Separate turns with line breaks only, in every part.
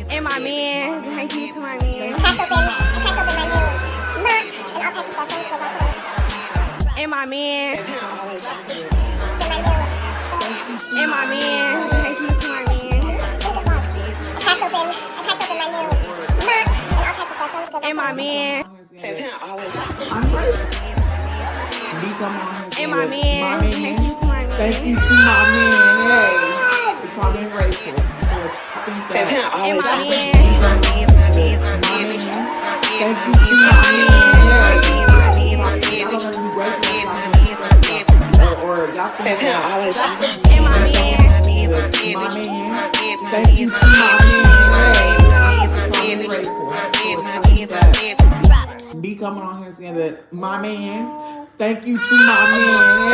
And my man, thank you to my man. And my man. And my man, thank you to my man. And my man. And my man, thank you to my man.
Thank you to my man. Hey, I'm grateful.
And my man.
Thank you to my man.
And my man.
Thank you to my man. Be coming on here saying that my man. Thank you to my man.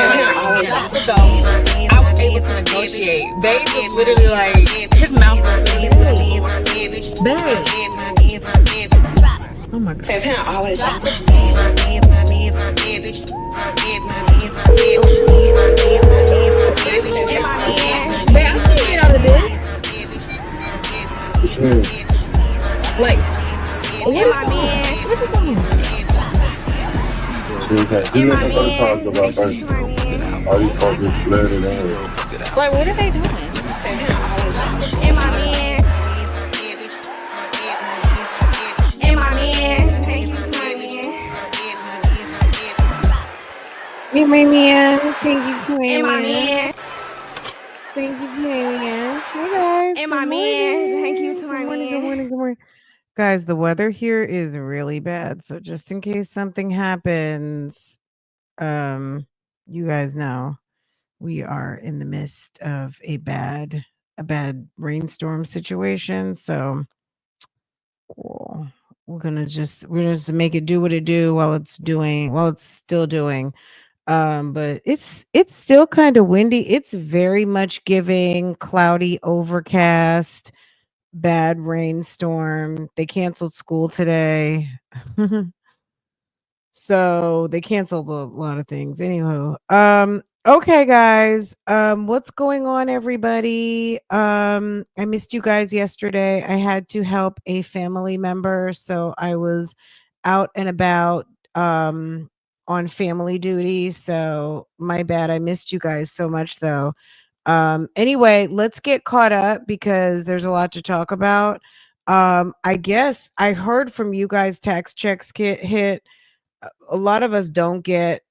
So I was able to negotiate. Babe was literally like, his mouth was babe. Oh my God.
Says him always
Babe, I can't get out of this. Like,
And my man.
what is going on?
And my man. Thank you to my man.
All these folks just flooded in.
Like, what are they doing?
And my man. And my man. Thank you to my man.
And my man. Thank you to my
And my
man.
man.
Thank you to my man. Hey guys.
And my man. Thank you to my
Good morning.
man.
Good morning. Good morning. Guys, the weather here is really bad. So just in case something happens, you guys know we are in the midst of a bad rainstorm situation. So cool. We're gonna just make it do what it do while it's still doing. But it's still kind of windy. It's very much giving cloudy, overcast, bad rainstorm. They canceled school today. So they canceled a lot of things. Anywho, okay, guys. What's going on, everybody? I missed you guys yesterday. I had to help a family member, so I was out and about on family duty. So my bad. I missed you guys so much, though. Anyway, let's get caught up because there's a lot to talk about. I guess I heard from you guys tax checks hit. A lot of us don't get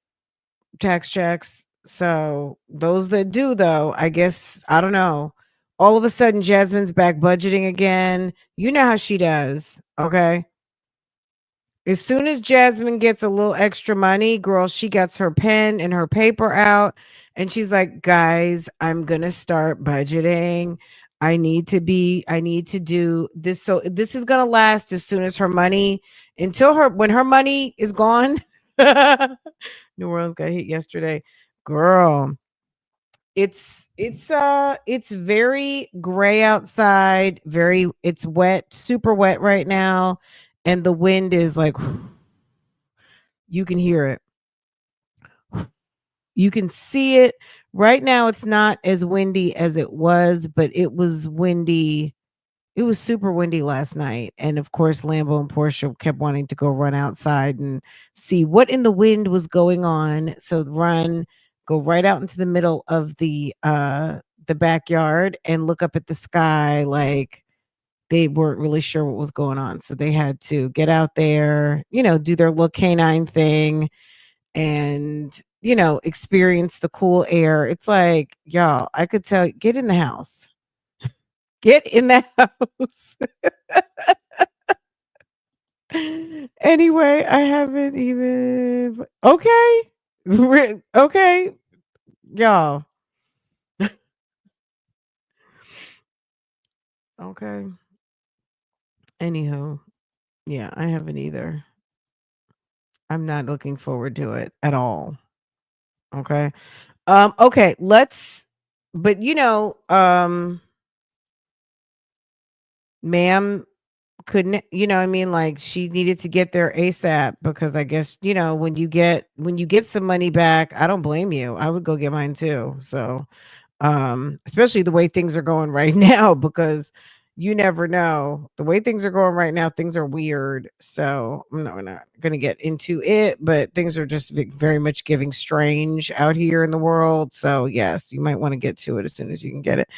tax checks. So those that do, though, I guess, I don't know. All of a sudden, Jasmine's back budgeting again. You know how she does. Okay. As soon as Jasmine gets a little extra money, girl, she gets her pen and her paper out and she's like, guys, I'm going to start budgeting. I need to do this. So this is going to last as soon as her money when her money is gone. New Orleans got hit yesterday. Girl, it's very gray outside. It's wet, super wet right now. And the wind is like, you can hear it. You can see it. Right now, it's not as windy as it was, but it was windy. It was super windy last night. And of course, Lambo and Portia kept wanting to go run outside and see what in the wind was going on. So go right out into the middle of the backyard and look up at the sky like they weren't really sure what was going on. So they had to get out there, do their little canine thing and, experience the cool air. It's like, y'all, I could tell, get in the house. Get in the house. Anyway, I haven't even. Okay. Okay. Y'all. Okay. Anyhow, yeah, I haven't either. I'm not looking forward to it at all. Okay. Okay, but ma'am couldn't, I mean, like she needed to get there ASAP because I guess, when you get some money back, I don't blame you. I would go get mine too. So Especially the way things are going right now, because you never know. The way things are going right now, things are weird. So no, we're not going to get into it, but things are just very much giving strange out here in the world. So yes, you might want to get to it as soon as you can get it.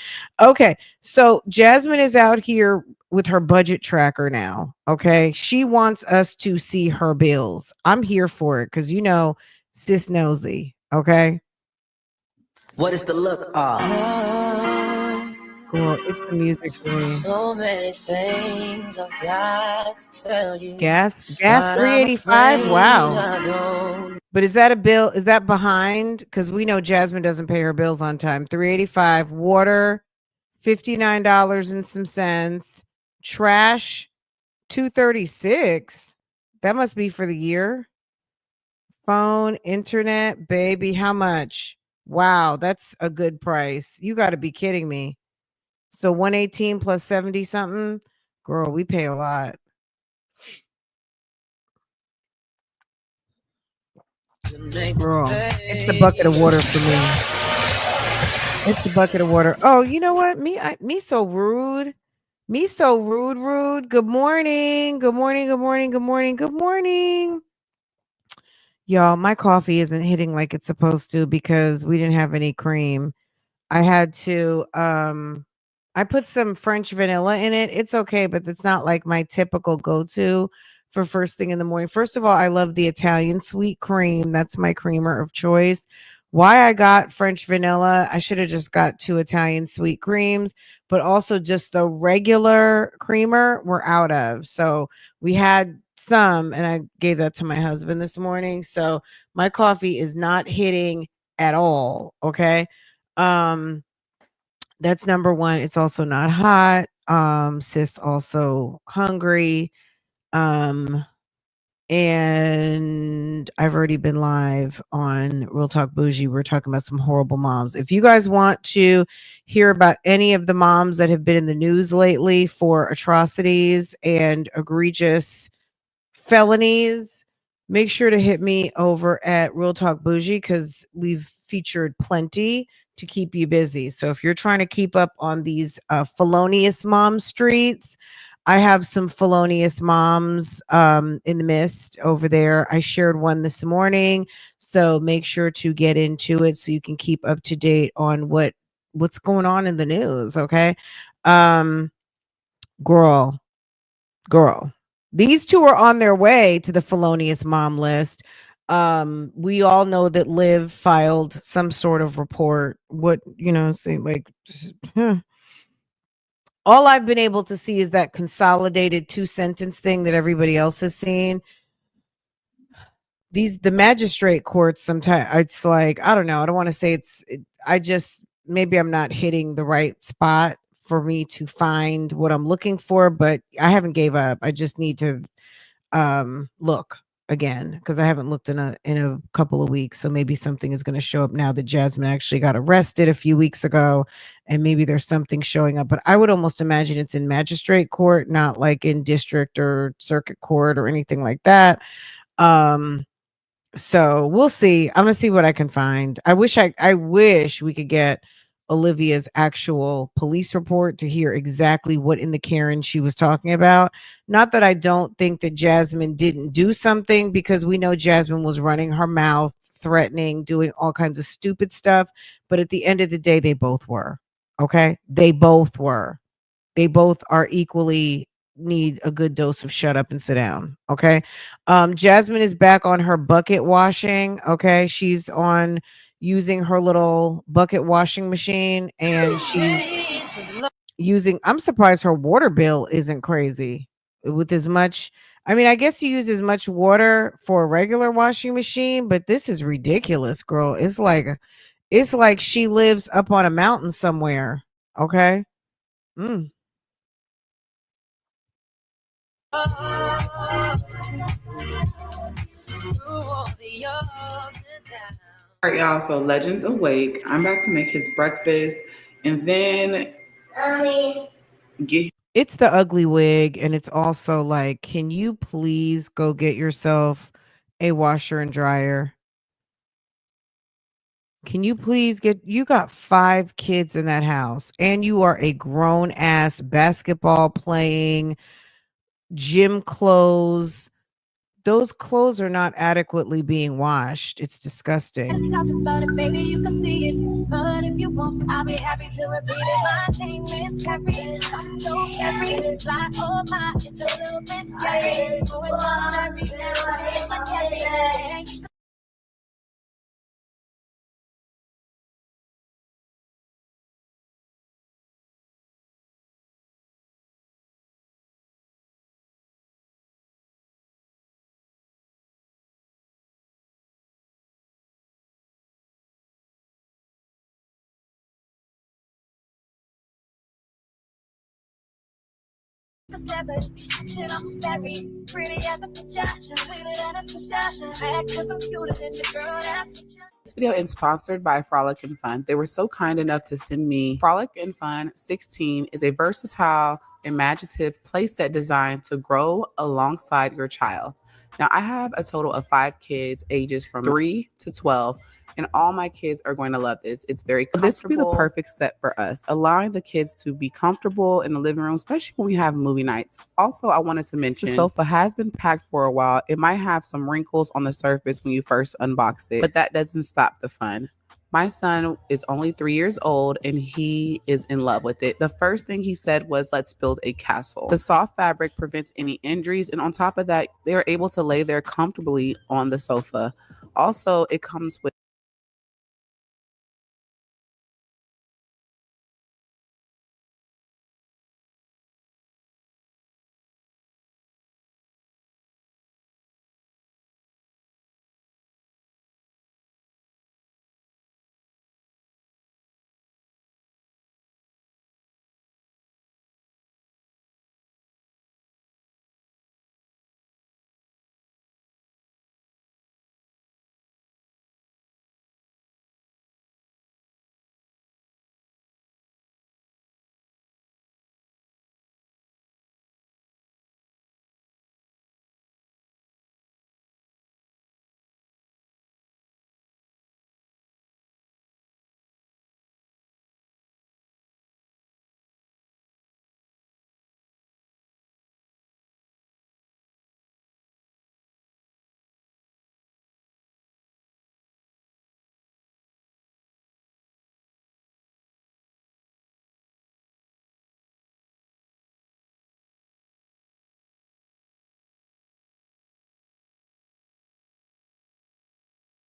Okay, so Jasmine is out here with her budget tracker now. Okay, she wants us to see her bills. I'm here for it because sis nosy. Okay.
What is the look?
Girl, it's the music for me.
So many things I've got to tell you.
Gas
But I'm
385.
afraid
Wow.
I don't.
But is that a bill? Is that behind? Because we know Jasmine doesn't pay her bills on time. 385. Water, $59 and some cents. Trash, 236. That must be for the year. Phone, internet, baby, how much? Wow, that's a good price. You got to be kidding me. So 118 plus 70 something. Girl, we pay a lot. Girl, it's the bucket of water for me. It's the bucket of water. Oh, you know what? Me so rude. Me so rude. Good morning. Good morning. Good morning. Good morning. Good morning. Y'all, my coffee isn't hitting like it's supposed to because we didn't have any cream. I had to I put some French vanilla in it. It's okay, but it's not like my typical go-to for first thing in the morning. First of all, I love the Italian sweet cream. That's my creamer of choice. Why I got French vanilla, I should have just got 2 Italian sweet creams, but also just the regular creamer we're out of. So we had some, and I gave that to my husband this morning. So my coffee is not hitting at all. Okay. That's number one. It's also not hot. Sis also hungry. Um, and I've already been live on Real Talk Bougie. We're talking about some horrible moms. If you guys want to hear about any of the moms that have been in the news lately for atrocities and egregious felonies, make sure to hit me over at Real Talk Bougie because we've featured plenty to keep you busy. So if you're trying to keep up on these felonious mom streets, I have some felonious moms in the mist over there. I shared one this morning, so make sure to get into it so you can keep up to date on what's going on in the news. Okay, um, girl, girl. These two are on their way to the felonious mom list. We all know that Liv filed some sort of report. What, say like all I've been able to see is that consolidated 2-sentence thing that everybody else has seen. The magistrate courts, sometimes it's like, I don't know. I don't want to say maybe I'm not hitting the right spot for me to find what I'm looking for, but I haven't gave up. I just need to look again because I haven't looked in a couple of weeks. So maybe something is going to show up now that Jasmine actually got arrested a few weeks ago, and maybe there's something showing up. But I would almost imagine it's in magistrate court, not like in district or circuit court or anything like that. So we'll see. I'm gonna see what I can find. I wish we could get Olivia's actual police report to hear exactly what in the Karen she was talking about. Not that I don't think that Jasmine didn't do something, because we know Jasmine was running her mouth, threatening, doing all kinds of stupid stuff. But at the end of the day, they both were. Okay. They both were. They both are equally need a good dose of shut up and sit down. Okay. Jasmine is back on her bucket washing. Okay. She's on using her little bucket washing machine, and she's using, I'm surprised her water bill isn't crazy with as much. I mean, I guess you use as much water for a regular washing machine, but this is ridiculous, girl. It's like she lives up on a mountain somewhere. Okay. Mm.
All right, y'all. So Legends awake. I'm about to make his breakfast, and then get.
It's the ugly wig, and it's also like, can you please go get yourself a washer and dryer? Can you please you got 5 kids in that house and you are a grown ass basketball playing gym clothes. Those clothes are not adequately being washed. It's disgusting.
Talk about it, baby, you can see it. But if you want, I'll be happy to repeat it. My name is Carrie. I'm so carry. Fly, oh my, it's a little bit scary. Oh, it's all every my carry. Shit, I'm very pretty as a picture. Sweeter than a pistachio. Cause I'm cuter than the girl that's with you.
This video is sponsored by Frolic and Fun. They were so kind enough to send me Frolic and Fun 16 is a versatile, imaginative playset designed to grow alongside your child. Now, I have a total of 5 kids ages from 3 to 12, and all my kids are going to love this. It's very comfortable. This would be the perfect set for us, allowing the kids to be comfortable in the living room, especially when we have movie nights. Also, I wanted to mention the sofa has been packed for a while. It might have some wrinkles on the surface when you first unbox it, but that doesn't stop the fun. My son is only 3 years old and he is in love with it. The first thing he said was, let's build a castle. The soft fabric prevents any injuries, and on top of that, they are able to lay there comfortably on the sofa. Also, it comes with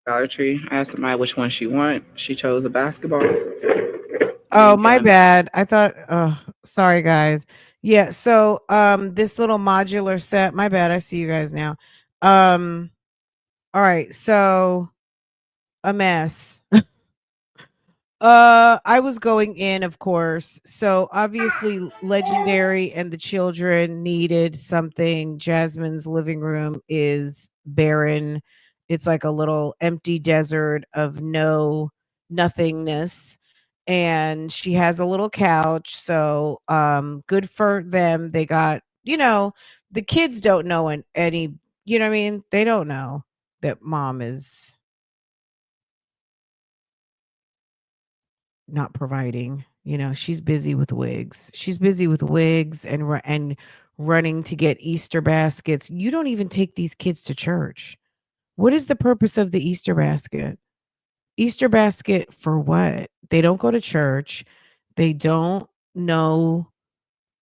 Dollar Tree. I asked somebody which one she want. She chose a basketball.
Oh, my bad. I thought, oh, sorry guys. Yeah, so this little modular set, my bad. I see you guys now. All right, so a mess. I was going in, of course. So obviously Legendary and the children needed something. Jasmine's living room is barren. It's like a little empty desert of nothingness. And she has a little couch. So good for them. They got, the kids don't know any, you know what I mean? They don't know that mom is not providing. She's busy with wigs. She's busy with wigs and running to get Easter baskets. You don't even take these kids to church. What is the purpose of the Easter basket? Easter basket for what? They don't go to church. They don't know.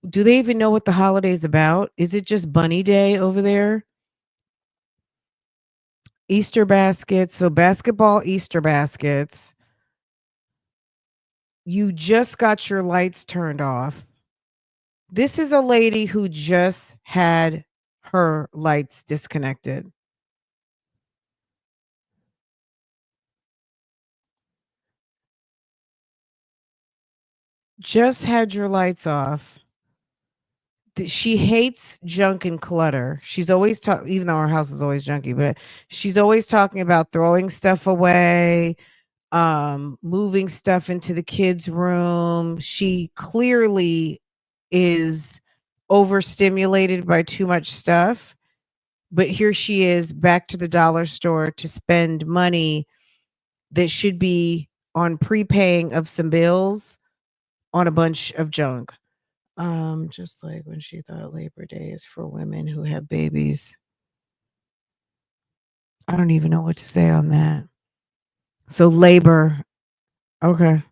Do they even know what the holiday's about? Is it just Bunny Day over there? Easter baskets. So basketball Easter baskets. You just got your lights turned off. This is a lady who just had her lights disconnected. Just had your lights off. She hates junk and clutter. She's always talking, even though her house is always junky, but she's always talking about throwing stuff away, moving stuff into the kids' room. She clearly is overstimulated by too much stuff. But here she is back to the dollar store to spend money that should be on prepaying of some bills on a bunch of junk. Just like when she thought Labor Day is for women who have babies. I don't even know what to say on that. So labor, okay.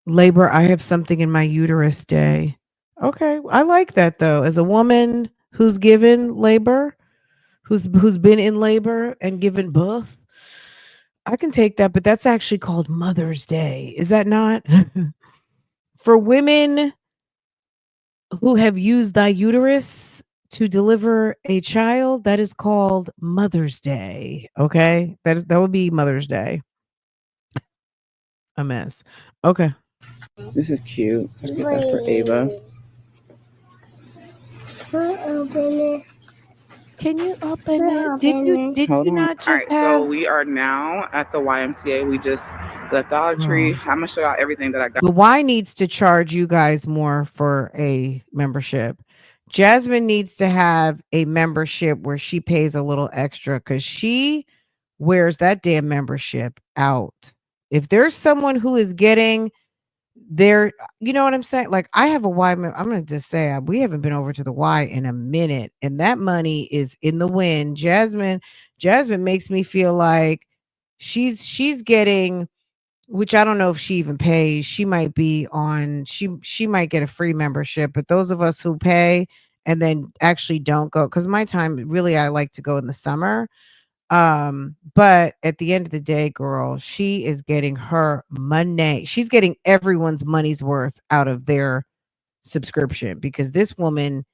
Labor, I have something in my uterus day. Okay, I like that though. As a woman who's given labor, who's been in labor and given birth, I can take that, but that's actually called Mother's Day. Is that not? For women who have used thy uterus to deliver a child, that is called Mother's Day. Okay? That would be Mother's Day. A mess. Okay.
This is cute. So I get that for Ava.
Open it.
Can you open it? Did
Hold
you
on.
not
All
just
right,
have
so we are now at the YMCA. We just left Dollar Tree.
Oh.
I'm gonna show y'all everything that I got.
The Y needs to charge you guys more for a membership. Jasmine needs to have a membership where she pays a little extra because she wears that damn membership out. If there's someone who is getting their, you know what I'm saying? Like I have a Y. I'm going to just say we haven't been over to the Y in a minute, and that money is in the wind. Jasmine makes me feel like she's getting, which I don't know if she even pays. She might be on. She might get a free membership, but those of us who pay and then actually don't go, because my time really I like to go in the summer. But at the end of the day, girl, she is getting her money. She's getting everyone's money's worth out of their subscription because this woman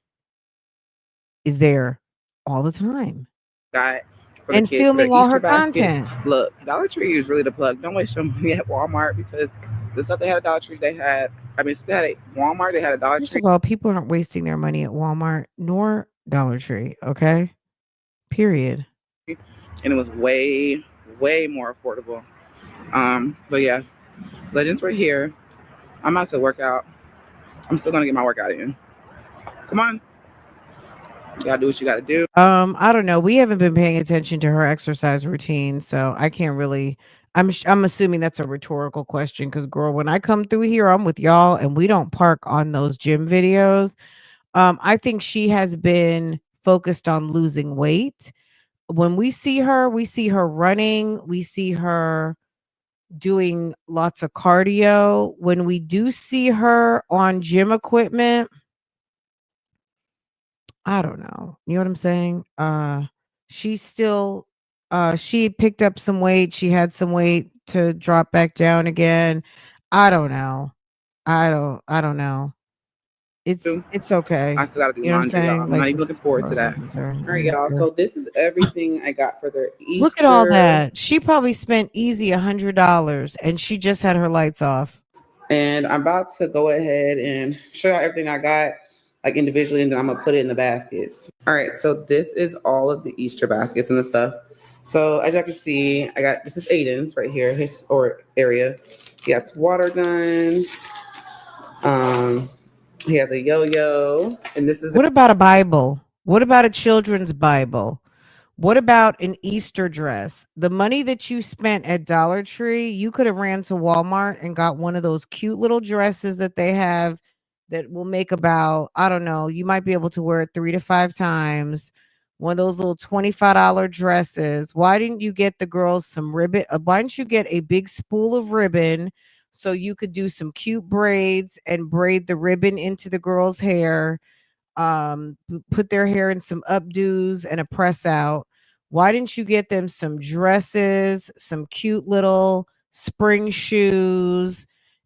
is there all the time
Got for the
and
kids for their
filming all
Easter
her
baskets.
content.
Look, Dollar Tree is really the plug. Don't waste your money at Walmart because the stuff they had at Dollar Tree, they had. I mean, they had at Walmart, they had a Dollar
First
Tree.
of all, people aren't wasting their money at Walmart nor Dollar Tree. Okay. Period.
And it was way, way more affordable. But yeah, Legends were here. I'm about to work out. I'm still gonna get my workout in. Come on. You gotta do what you gotta do.
I don't know. We haven't been paying attention to her exercise routine, so I can't really. I'm assuming that's a rhetorical question because, girl, when I come through here, I'm with y'all, and we don't park on those gym videos. I think she has been focused on losing weight. When we see her running. We see her doing lots of cardio. When we do see her on gym equipment, I don't know. You know what I'm saying? She's still she picked up some weight. She had some weight to drop back down again. I don't know. I don't know. It's okay.
I still gotta do
You know what I'm
laundry, y'all.
saying?
I'm
Like
not even
as
looking forward
far
to
as I'm
that.
concerned.
All right, y'all.
Sure.
So this is everything I got for their Easter.
Look at all that. She probably spent easy $100 and she just had her lights off.
And I'm about to go ahead and show y'all everything I got, like individually, and then I'm gonna put it in the baskets. All right, so this is all of the Easter baskets and the stuff. So as y'all can see, I got this is Aiden's right here, his or area. He got water guns. He has a yo-yo, and this is
What about a Bible? What about a children's Bible? What about an Easter dress? The money that you spent at Dollar Tree, you could have ran to Walmart and got one of those cute little dresses that they have that will make about, I don't know, you might be able to wear it 3 to 5 times. One of those little $25 dresses. Why didn't you get the girls some ribbon? Why didn't you get a big spool of ribbon so you could do some cute braids and braid the ribbon into the girls' hair? Put their hair in some updos and a press out. Why didn't you get them some dresses, some cute little spring shoes,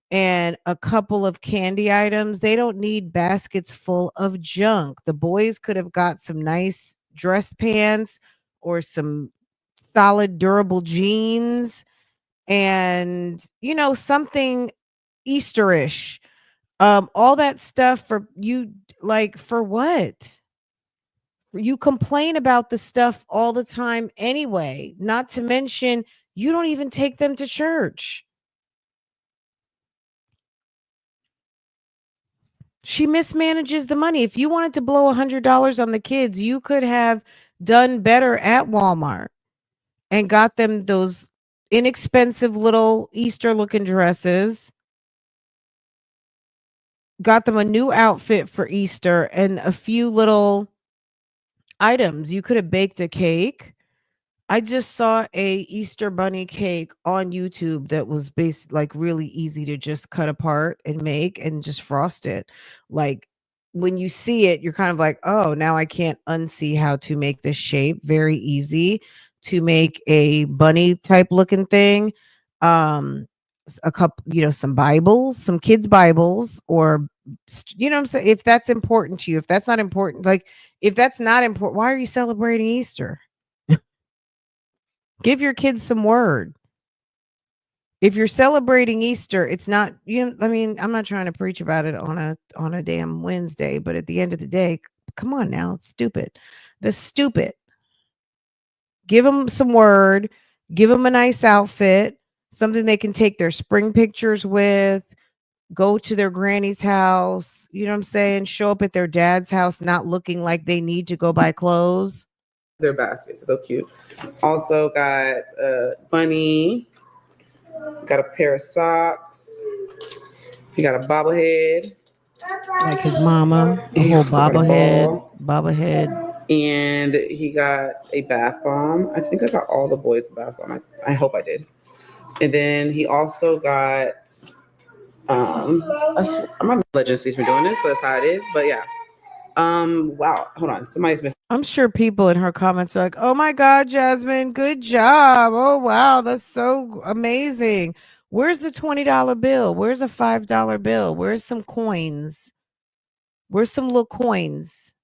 and a couple of candy items? They don't need baskets full of junk. The boys could have got some nice dress pants or some solid durable jeans and something Easterish. All that stuff for you, like, for what? You complain about the stuff all the time anyway, not to mention you don't even take them to church. She mismanages the money. If you wanted to blow $100 on the kids, you could have done better at Walmart and got them those inexpensive little Easter looking dresses. Got them a new outfit for Easter and a few little items. You could have baked a cake. I just saw a Easter bunny cake on YouTube that was based like really easy to just cut apart and make and just frost it. Like when you see it, you're kind of like, oh, now I can't unsee how to make this shape. Very easy to make a bunny type looking thing. A couple, some Bibles, some kids' Bibles, or what I'm saying. If that's important to you, if that's not important, like if that's not important, why are you celebrating Easter? Give your kids some word. If you're celebrating Easter, it's not, I mean, I'm not trying to preach about it on a damn Wednesday, but at the end of the day, come on now, it's stupid. That's stupid. Give them some word, give them a nice outfit, something they can take their spring pictures with, go to their granny's house, you know what I'm saying? Show up at their dad's house not looking like they need to go buy clothes.
Their baskets are so cute. Also got a bunny, got a pair of socks. He got a bobblehead.
Like his mama, a
He
whole
also got a
bobblehead.
And he got a bath bomb. I think I got all the boys a bath bomb. I hope I did. And then he also got my legend sees me doing this, so that's how it is. But yeah. Wow, hold on. Somebody's missing.
I'm sure people in her comments are like, oh my God, Jasmine, good job. Oh wow, that's so amazing. Where's the $20 bill? Where's a $5 bill? Where's some coins? Where's some little coins?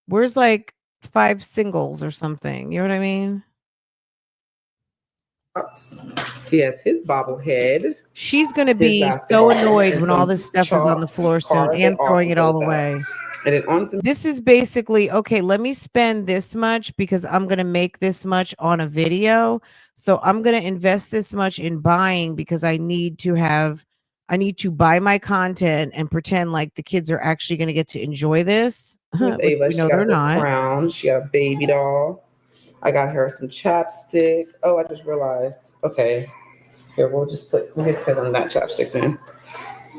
Where's like 5 singles or something? You know what I mean?
He has his bobblehead.
She's going to be so annoyed when all this stuff is on the floor soon and throwing it all away.
And then
this is basically, okay, let me spend this much because I'm going to make this much on a video. So I'm going to invest this much in buying because I need to buy my content and pretend like the kids are actually going to get to enjoy this.
Ava, she got
they're
her
not.
crown. She got a baby doll. I got her some chapstick. Oh, I just realized. Okay. Here, we'll put on that chapstick then.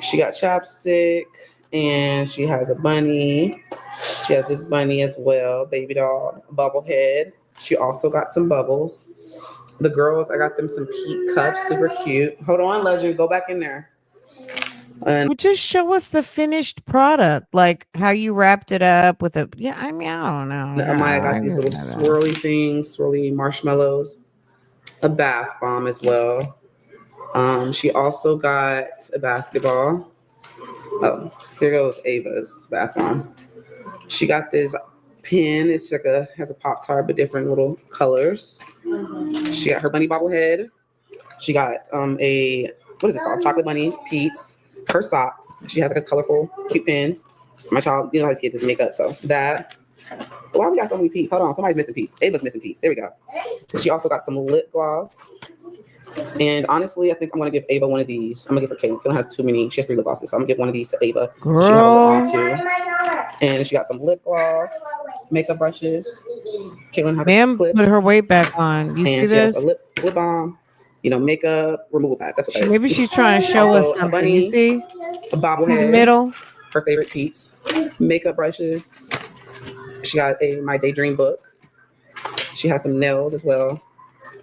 She got chapstick and she has a bunny. She has this bunny as well, baby doll, bobblehead. She also got some bubbles. The girls, I got them some peat cups, super cute. Hold on, Legend, go back in there.
And just show us the finished product, like how you wrapped it up with a. Yeah, I mean, I don't know.
Amaya got these little swirly things, swirly marshmallows, a bath bomb as well. She also got a basketball. Oh, here goes Ava's bath bomb. She got this pin. It's like has a Pop-Tart but different little colors. She got her bunny bobblehead. She got what is this called? Chocolate bunny, Pete's. Her socks. She has like a colorful, cute pin. My child, how his kids is makeup, so that. Why we got so many Pete's? Hold on, somebody's missing Pete's. Ava's missing Pete's. There we go. She also got some lip gloss. And honestly, I think I'm gonna give Ava one of these. I'm gonna give her Kaylee. Kaylee has too many. She has 3 lip glosses, so I'm gonna give one of these to Ava.
Girl.
She has too. And she got some lip gloss, makeup brushes. Kaylee has
Ma'am,
a clip.
put her weight back on. You see this?
Has a lip balm. Makeup removal pad. That's what that is.
Maybe she's trying to show us something.
Bunny,
you see?
A bobblehead.
See the middle?
Her favorite Pete's. Makeup brushes. She got My Daydream book. She has some nails as well.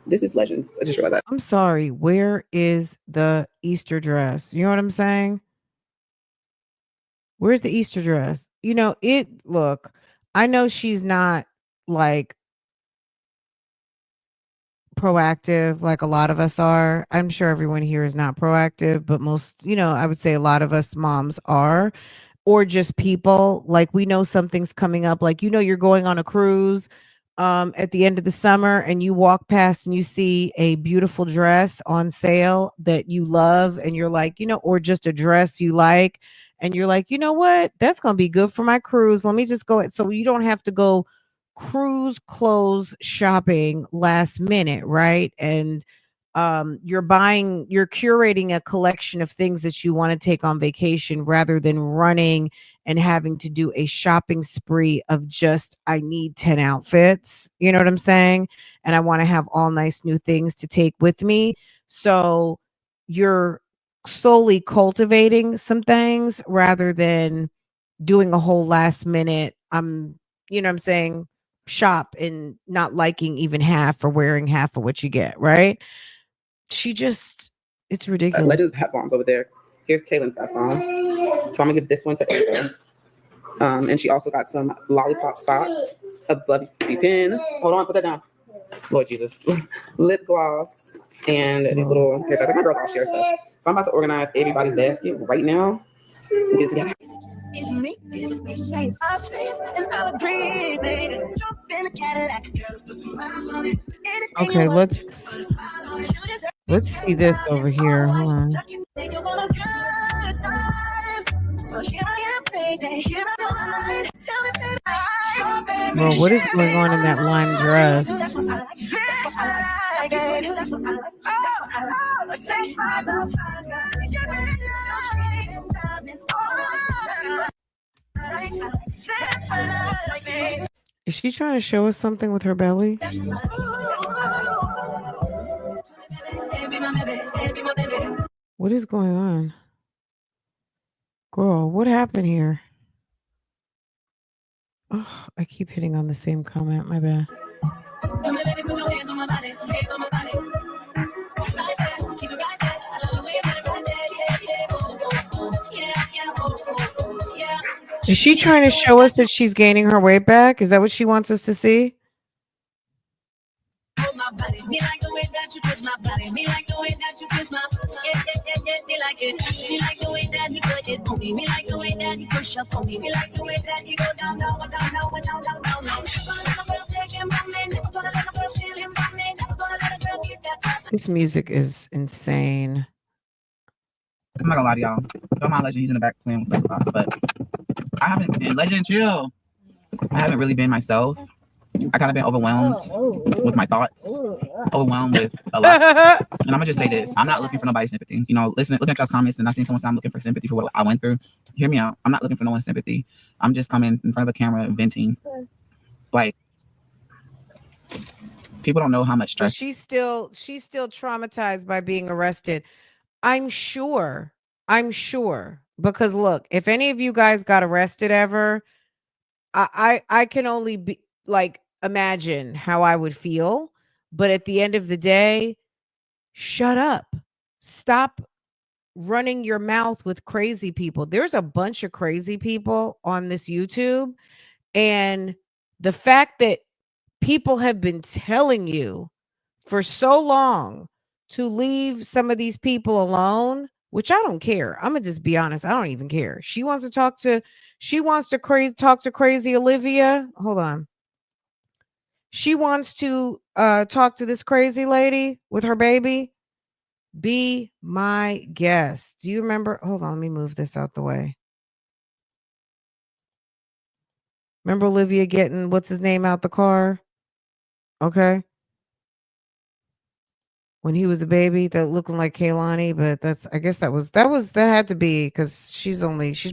This is Legends. I just realized that.
I'm sorry. Where is the Easter dress? You know what I'm saying? Where's the Easter dress? Look, I know she's not like proactive like a lot of us are. I'm sure everyone here is not proactive, but most, I would say a lot of us moms are, or just people like we know something's coming up. Like, you're going on a cruise at the end of the summer and you walk past and you see a beautiful dress on sale that you love and you're like, or just a dress you like and you're like, you know what, that's going to be good for my cruise. Let me just go. So you don't have to go cruise clothes shopping last minute, right? And you're curating a collection of things that you want to take on vacation rather than running and having to do a shopping spree of just, I need 10 outfits. You know what I'm saying? And I want to have all nice new things to take with me. So you're slowly cultivating some things rather than doing a whole last minute, you know what I'm saying, shop and not liking even half or wearing half of what you get, right? It's ridiculous.
Legends Bath Bombs over there. Here's Kaylin's bath bomb. So I'm gonna give this one to Ava. And she also got some lollipop socks, a fluffy pen. Hold on, put that down. Lord Jesus. Lip gloss and these little hair ties. Like my girls all share stuff. So I'm about to organize everybody's basket right now and get it together.
It's me, shades of shades, and I'll agree, baby. Jump in a Cadillac, girls, put some miles on it.
Okay, let's see this over here. Hold on. Well, what is going on in that lime dress? Is she trying to show us something with her belly? What is going on? Girl, what happened here? Oh, I keep hitting on the same comment. My bad. Is she trying to show us that she's gaining her weight back? Is that what she wants us to see? This music is insane.
I'm not gonna lie to y'all. Don't mind Legend, he's in the back playing with the box, but I haven't been Legend chill. I haven't really been myself. I kind of been overwhelmed with my thoughts, overwhelmed with a lot. And I'm gonna just say this: I'm not looking for nobody's sympathy. You know, looking at y'all's comments, and I seen someone say I'm looking for sympathy for what I went through. Hear me out. I'm not looking for no one's sympathy. I'm just coming in front of a camera venting. Like, people don't know how much stress.
She's still traumatized by being arrested. I'm sure. Because look, if any of you guys got arrested ever, I can only be like imagine how I would feel. But at the end of the day, shut up. Stop running your mouth with crazy people. There's a bunch of crazy people on this YouTube. And the fact that people have been telling you for so long to leave some of these people alone, which I don't care. I'm gonna just be honest. I don't even care. She wants to talk to crazy Olivia. Hold on. She wants to talk to this crazy lady with her baby. Be my guest. Do you remember? Hold on, let me move this out the way. Remember Olivia getting what's his name out the car? Okay. When he was a baby, that looking like Kaylani, but that had to be because she's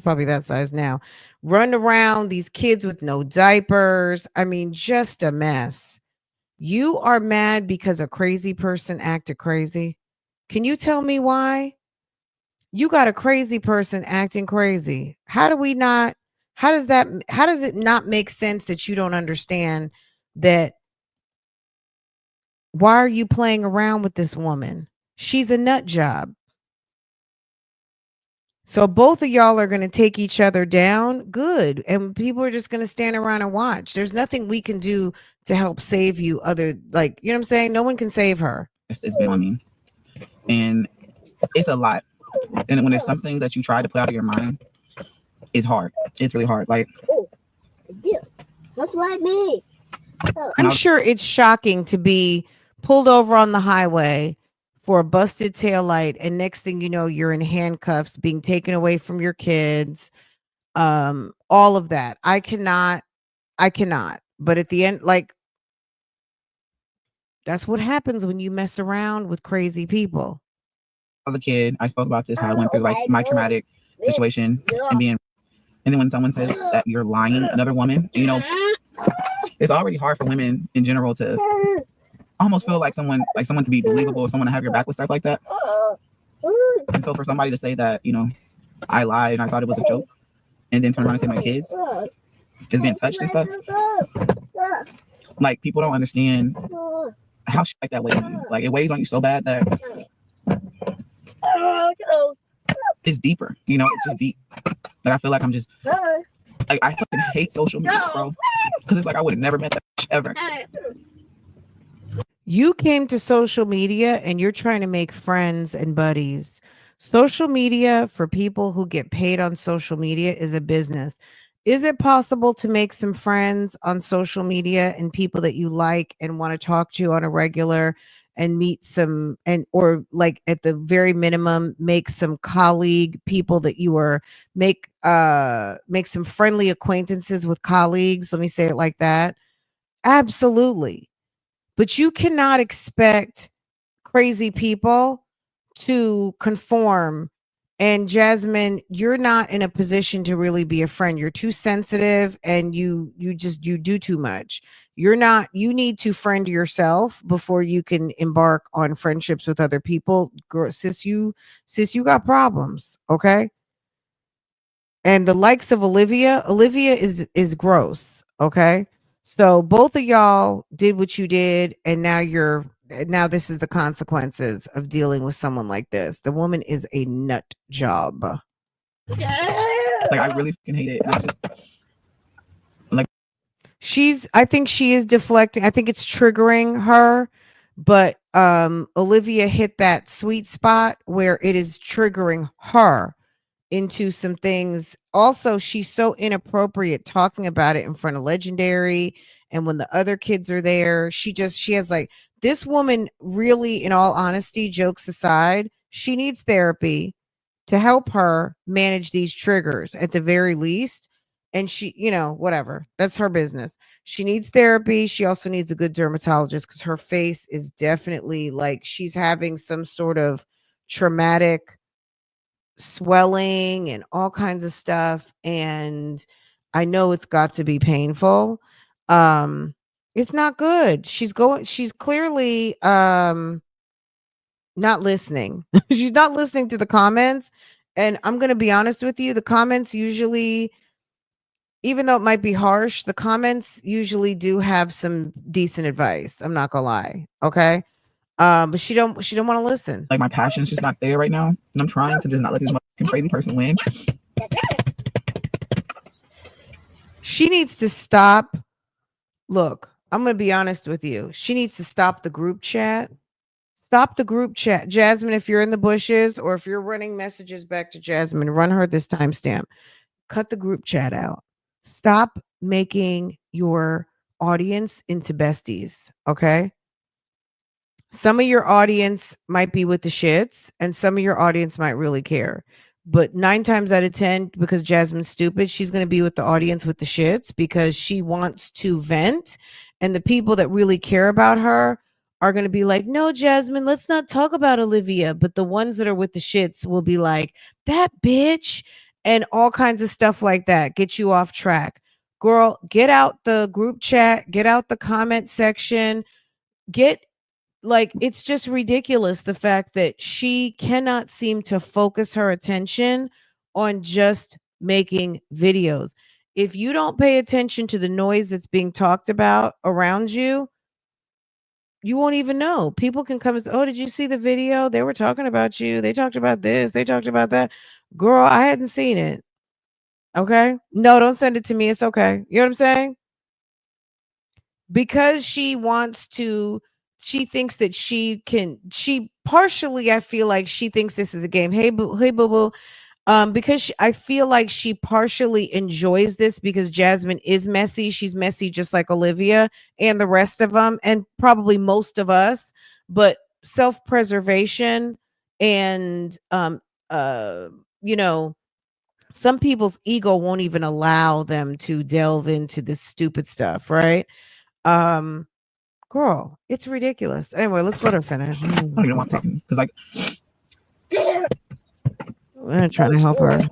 probably that size now. Run around these kids with no diapers. I mean, just a mess. You are mad because a crazy person acted crazy. Can you tell me why? You got a crazy person acting crazy. How does it not make sense that you don't understand that? Why are you playing around with this woman? She's a nut job. So both of y'all are going to take each other down. Good. And people are just going to stand around and watch. There's nothing we can do to help save you you know what I'm saying? No one can save her.
It's been on me. And it's a lot. And when there's some things that you try to put out of your mind, it's hard. It's really hard. Like,
look like me.
I'm sure it's shocking to be pulled over on the highway for a busted taillight, and next thing you know, you're in handcuffs, being taken away from your kids. All of that. I cannot. But at the end, like, That's what happens when you mess around with crazy people.
As a kid, I spoke about this, how I went through like my traumatic situation and being, and then when someone says that you're lying, another woman, you know, it's already hard for women in general to almost feel like someone to be believable or someone to have your back with stuff like that. And so for somebody to say that, you know, I lied and I thought it was a joke, and then turn around and say my kids is being touched and stuff, like people don't understand how shit like that weighs on you. Like it weighs on you so bad that it's deeper. You know, it's just deep. Like I feel like I'm just like I fucking hate social media, bro, because it's like I would have never met that bitch ever.
You came to social media and you're trying to make friends and buddies. Social media for people who get paid on social media is a business. Is it possible to make some friends on social media and people that you like and want to talk to on a regular and meet some and or like at the very minimum make some colleague people that you are make some friendly acquaintances with colleagues, let me say it like that. Absolutely. But you cannot expect crazy people to conform. And Jasmine, you're not in a position to really be a friend. You're too sensitive and you do too much. You need to friend yourself before you can embark on friendships with other people. Girl, sis, you got problems, okay? And the likes of Olivia is gross, okay? So both of y'all did what you did, and now this is the consequences of dealing with someone like this. The woman is a nut job.
Like I really fucking hate it. It's just, like
I think she is deflecting. I think it's triggering her, but Olivia hit that sweet spot where it is triggering her into some things. Also, she's so inappropriate talking about it in front of Legendary and when the other kids are there. She has like, this woman really, in all honesty, jokes aside, she needs therapy to help her manage these triggers at the very least. And she, whatever, that's her business. She needs therapy. She also needs a good dermatologist because her face is definitely like she's having some sort of traumatic swelling and all kinds of stuff, and I know it's got to be painful. It's not good. She's clearly not listening. She's not listening to the comments, and I'm going to be honest with you, the comments usually, even though it might be harsh, the comments usually do have some decent advice. I'm not going to lie, okay? But she don't want to listen.
my passion's just not there right now, and I'm trying to just not let this crazy person win.
She needs to stop. Look, I'm going to be honest with you. She needs to stop the group chat. Stop the group chat. Jasmine, if you're in the bushes or if you're running messages back to Jasmine, run her this timestamp. Cut the group chat out. Stop making your audience into besties, okay? Some of your audience might be with the shits and some of your audience might really care. But 9 times out of 10, because Jasmine's stupid, she's going to be with the audience with the shits because she wants to vent. And the people that really care about her are going to be like, no, Jasmine, let's not talk about Olivia. But the ones that are with the shits will be like, that bitch, and all kinds of stuff like that. Get you off track. Girl, get out the group chat, get out the comment section, it's just ridiculous, the fact that she cannot seem to focus her attention on just making videos. If you don't pay attention to the noise that's being talked about around you, you won't even know. People can come and say, oh, did you see the video? They were talking about you. They talked about this. They talked about that. Girl, I hadn't seen it. Okay. No, don't send it to me. It's okay. You know what I'm saying? Because she thinks that she partially, I feel like she thinks this is a game. Hey boo boo. Because I feel like she partially enjoys this because Jasmine is messy. She's messy just like Olivia and the rest of them, and probably most of us. But self-preservation and you know, some people's ego won't even allow them to delve into this stupid stuff, right? Girl, it's ridiculous. Anyway, let's let her finish.
I don't even know why I'm talking because like
I'm trying to help her.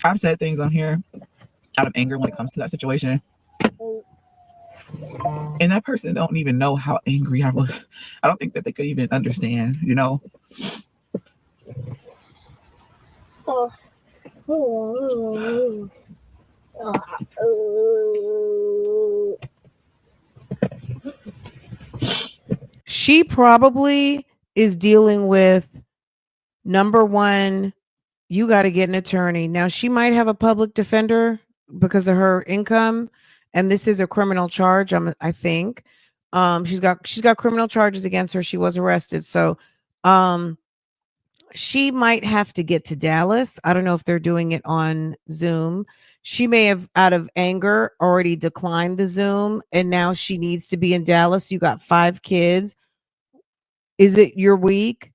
I've said things on here out of anger when it comes to that situation. And that person don't even know how angry I was. I don't think that they could even understand, you know.
She probably is dealing with, number one, you got to get an attorney. Now, she might have a public defender because of her income, and this is a criminal charge. I think she's got criminal charges against her. She was arrested, so she might have to get to Dallas. I don't know if they're doing it on Zoom. She may have, out of anger, already declined the Zoom, and now she needs to be in Dallas. You got 5 kids. Is it your week?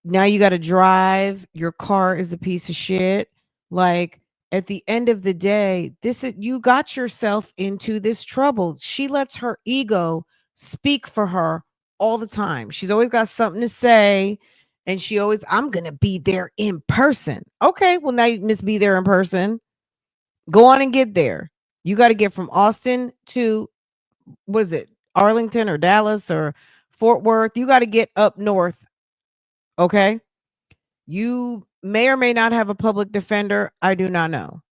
Now you got to drive. Your car is a piece of shit. Like, at the end of the day, you got yourself into this trouble. She lets her ego speak for her all the time. She's always got something to say. And she always, I'm going to be there in person. Okay, well, now you can just be there in person. Go on and get there. You got to get from Austin to, what is it, Arlington or Dallas or Fort Worth. You got to get up north. Okay? You may or may not have a public defender. I do not know.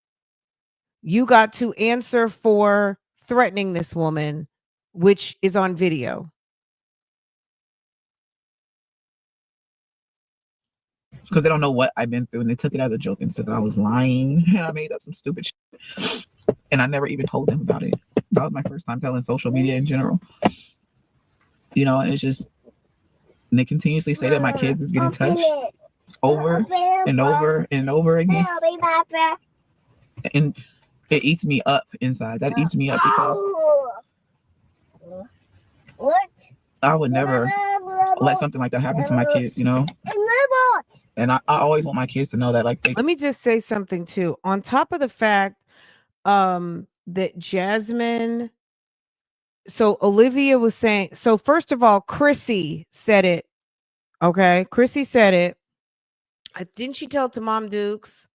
You got to answer for threatening this woman, which is on video.
Because they don't know what I've been through, and they took it as a joke and said that I was lying and I made up some stupid shit. And I never even told them about it. That was my first time telling social media in general. You know, and it's just, and they continuously say that my kids is getting touched over and over and over again. And it eats me up inside. That eats me up because I would never let something like that happen to my kids, you know? And I always want my kids to know that, like,
let me just say something too. On top of the fact that Jasmine, so Olivia was saying, so first of all, Chrissy said it. Okay, Chrissy said it. Didn't she tell it to Mom Dukes?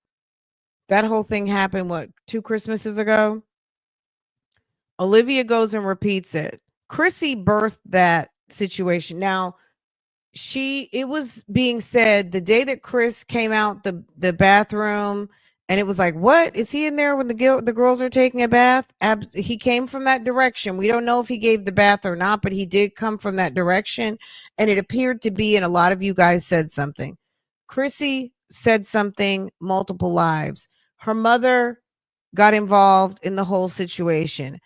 That whole thing happened, what, 2 Christmases ago? Olivia goes and repeats it. Chrissy birthed that situation. Now, it was being said the day that Chris came out the bathroom, and it was like, what, is he in there when the girls are taking a bath? He came from that direction. We don't know if he gave the bath or not, but he did come from that direction, and it appeared to be, and a lot of you guys said something. Chrissy said something multiple lives. Her mother got involved in the whole situation.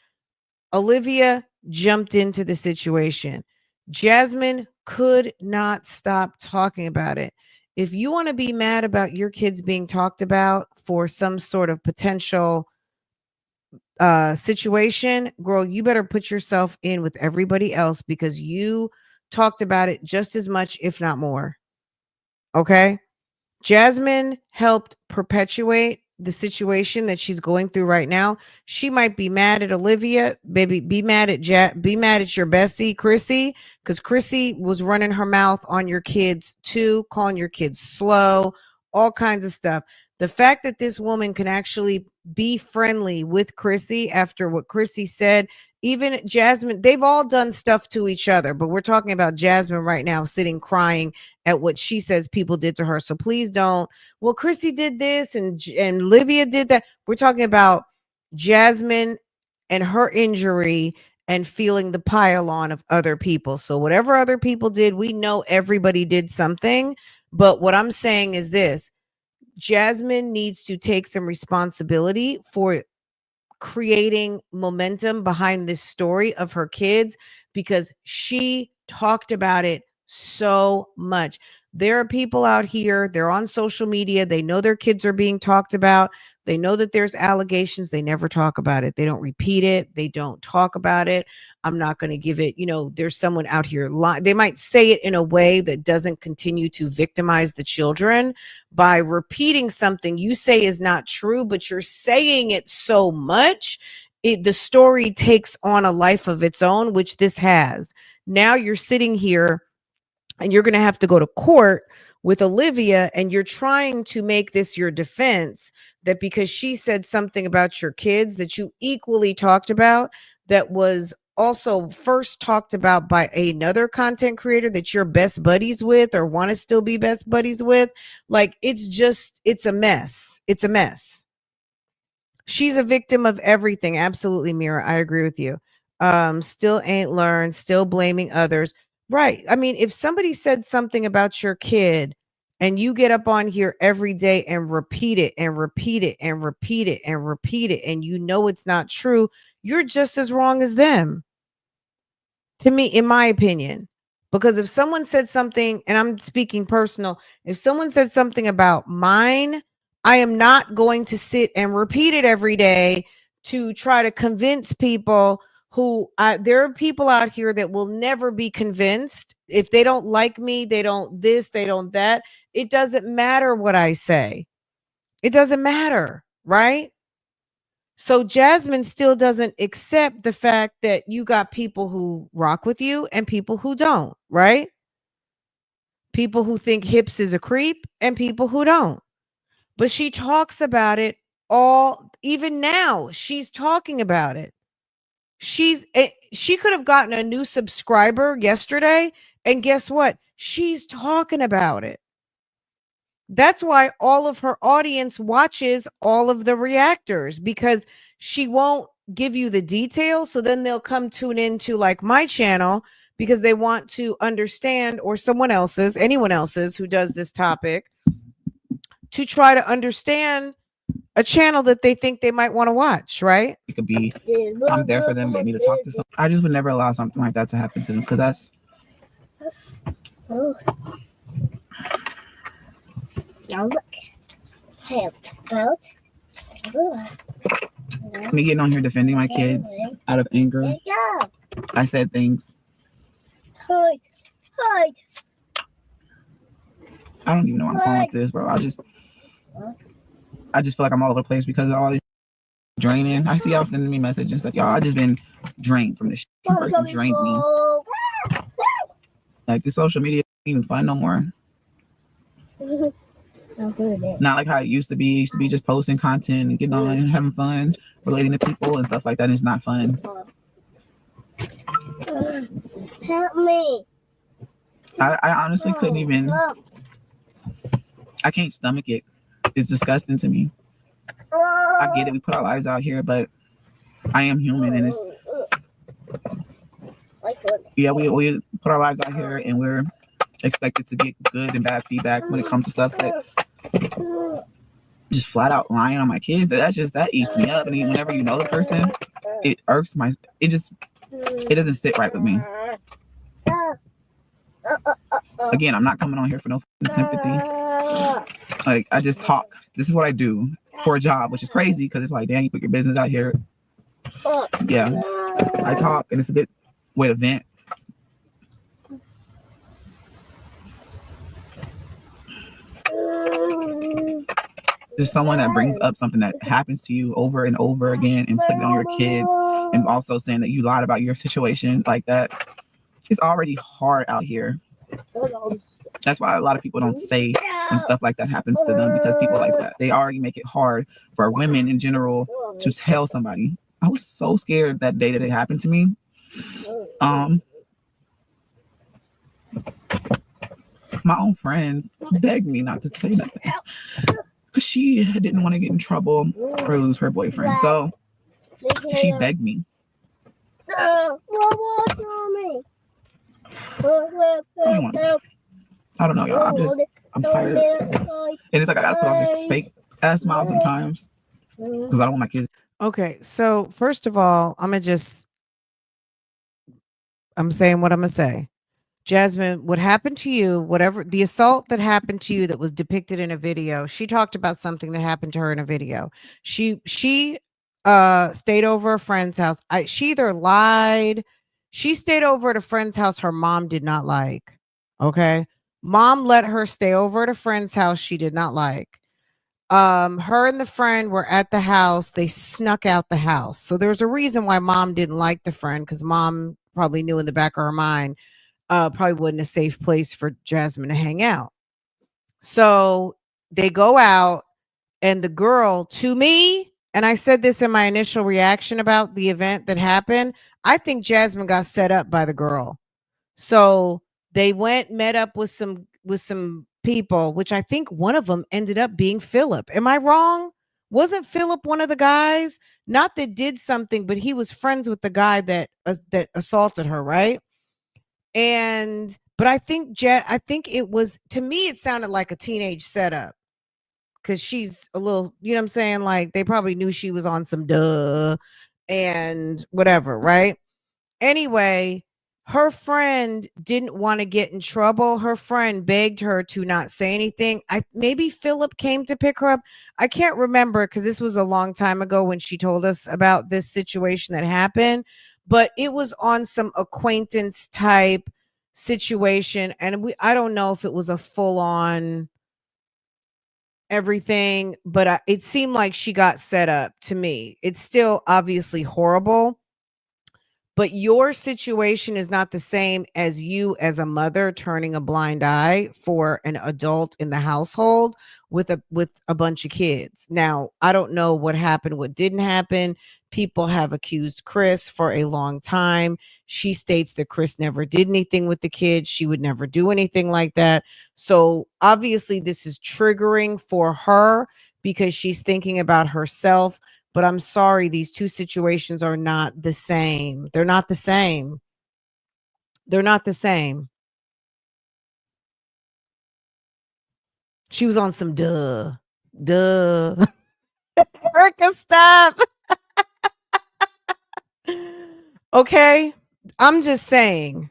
Olivia jumped into the situation. Jasmine could not stop talking about it. If you want to be mad about your kids being talked about for some sort of potential situation, girl, you better put yourself in with everybody else, because you talked about it just as much, if not more. Okay? Jasmine helped perpetuate the situation that she's going through right now. She might be mad at Olivia, baby. Be mad at your bestie, Chrissy, because Chrissy was running her mouth on your kids too, calling your kids slow, all kinds of stuff. The fact that this woman can actually be friendly with Chrissy after what Chrissy said, even Jasmine, they've all done stuff to each other, but we're talking about Jasmine right now sitting crying at what she says people did to her. So please don't, well, Chrissy did this and Olivia did that. We're talking about Jasmine and her injury and feeling the pile on of other people. So whatever other people did, we know everybody did something. But what I'm saying is this: Jasmine needs to take some responsibility for creating momentum behind this story of her kids, because she talked about it so much. There are people out here, they're on social media, they know their kids are being talked about, they know that there's allegations, they never talk about it, they don't repeat it, they don't talk about it. I'm not going to give it, there's someone out here they might say it in a way that doesn't continue to victimize the children by repeating something you say is not true, but you're saying it so much the story takes on a life of its own, which this has. Now you're sitting here and you're going to have to go to court with Olivia, and you're trying to make this your defense, that because she said something about your kids that you equally talked about, that was also first talked about by another content creator that you're best buddies with or want to still be best buddies with. Like, it's a mess. It's a mess. She's a victim of everything. Absolutely, Mira. I agree with you. Still ain't learned, still blaming others. Right. I mean, if somebody said something about your kid and you get up on here every day and repeat it and repeat it and repeat it and repeat it, and you know it's not true, you're just as wrong as them. To me, in my opinion. Because if someone said something, and I'm speaking personal, if someone said something about mine, I am not going to sit and repeat it every day to try to convince people who there are people out here that will never be convinced. If they don't like me, they don't this, they don't that. It doesn't matter what I say. It doesn't matter, right? So Jasmine still doesn't accept the fact that you got people who rock with you and people who don't, right? People who think Hips is a creep and people who don't. But she talks about it all, even now, she's talking about it. She could have gotten a new subscriber yesterday, and guess what? She's talking about it. That's why all of her audience watches all of the reactors, because she won't give you the details. So then they'll come tune into like my channel because they want to understand, or anyone else's who does this topic, to try to understand a channel that they think they might want to watch, right?
It could be, I'm there for them, they need to talk to someone. I just would never allow something like that to happen to them, because that's...
Now look.
Me getting on here defending my kids out of anger. I said things.
Hide.
I don't even know why I'm calling like this, bro. I just feel like I'm all over the place because of all this draining. I see y'all sending me messages and stuff. Y'all, I just been drained from this shit. One person drained me. Like, this social media ain't even fun no more. Not like how it used to be. It used to be just posting content and getting on and having fun, relating to people and stuff like that. It's not fun.
Help me.
I honestly couldn't even... I can't stomach it. It's disgusting to me. I get it. We put our lives out here, but I am human, and it's... Yeah, we put our lives out here, and we're expected to get good and bad feedback when it comes to stuff that just flat out lying on my kids. That eats me up. And whenever you know the person, it irks it doesn't sit right with me. Again, I'm not coming on here for no sympathy. Like, I just talk. This is what I do for a job, which is crazy because it's like, damn, you put your business out here. Yeah, I talk, and it's a good way to vent. Just someone that brings up something that happens to you over and over again and put it on your kids, and also saying that you lied about your situation like that. It's already hard out here. That's why a lot of people don't say when stuff like that happens to them, because people like that, they already make it hard for women in general to tell somebody. I was so scared that day that it happened to me. My own friend begged me not to say nothing because she didn't want to get in trouble or lose her boyfriend. So she begged me. I don't know, y'all. I'm tired. And it's like I gotta put on this fake ass smile sometimes because I don't want my kids.
Okay, so first of all, I'm saying what I'm gonna say. Jasmine, what happened to you, whatever the assault that happened to you that was depicted in a video, she talked about something that happened to her in a video. She stayed over a friend's house. She either lied, she stayed over at a friend's house her mom did not like. Okay. Mom let her stay over at a friend's house she did not like. Her and the friend were at the house. They snuck out the house. So there's a reason why mom didn't like the friend, because mom probably knew in the back of her mind, probably wasn't a safe place for Jasmine to hang out. So they go out, and the girl, to me, and I said this in my initial reaction about the event that happened, I think Jasmine got set up by the girl. So they met up with some people, which I think one of them ended up being Philip. Am I wrong? Wasn't Philip one of the guys? Not that did something, but he was friends with the guy that assaulted her, right? And but I think I think it was, to me it sounded like a teenage setup, because she's a little, you know what I'm saying? Like they probably knew she was on some duh and whatever, right? Anyway, her friend didn't want to get in trouble. Her friend begged her to not say anything. Maybe Philip came to pick her up. I can't remember, because this was a long time ago when she told us about this situation that happened, but it was on some acquaintance type situation, and I don't know if it was a full on everything, but it seemed like she got set up to me. It's still obviously horrible, but your situation is not the same as you as a mother turning a blind eye for an adult in the household with a bunch of kids. Now, I don't know what happened, what didn't happen. People have accused Chris for a long time. She states that Chris never did anything with the kids. She would never do anything like that. So obviously this is triggering for her because she's thinking about herself. But I'm sorry, these two situations are not the same. They're not the same. They're not the same. She was on some duh. Erica, stop. Okay. I'm just saying.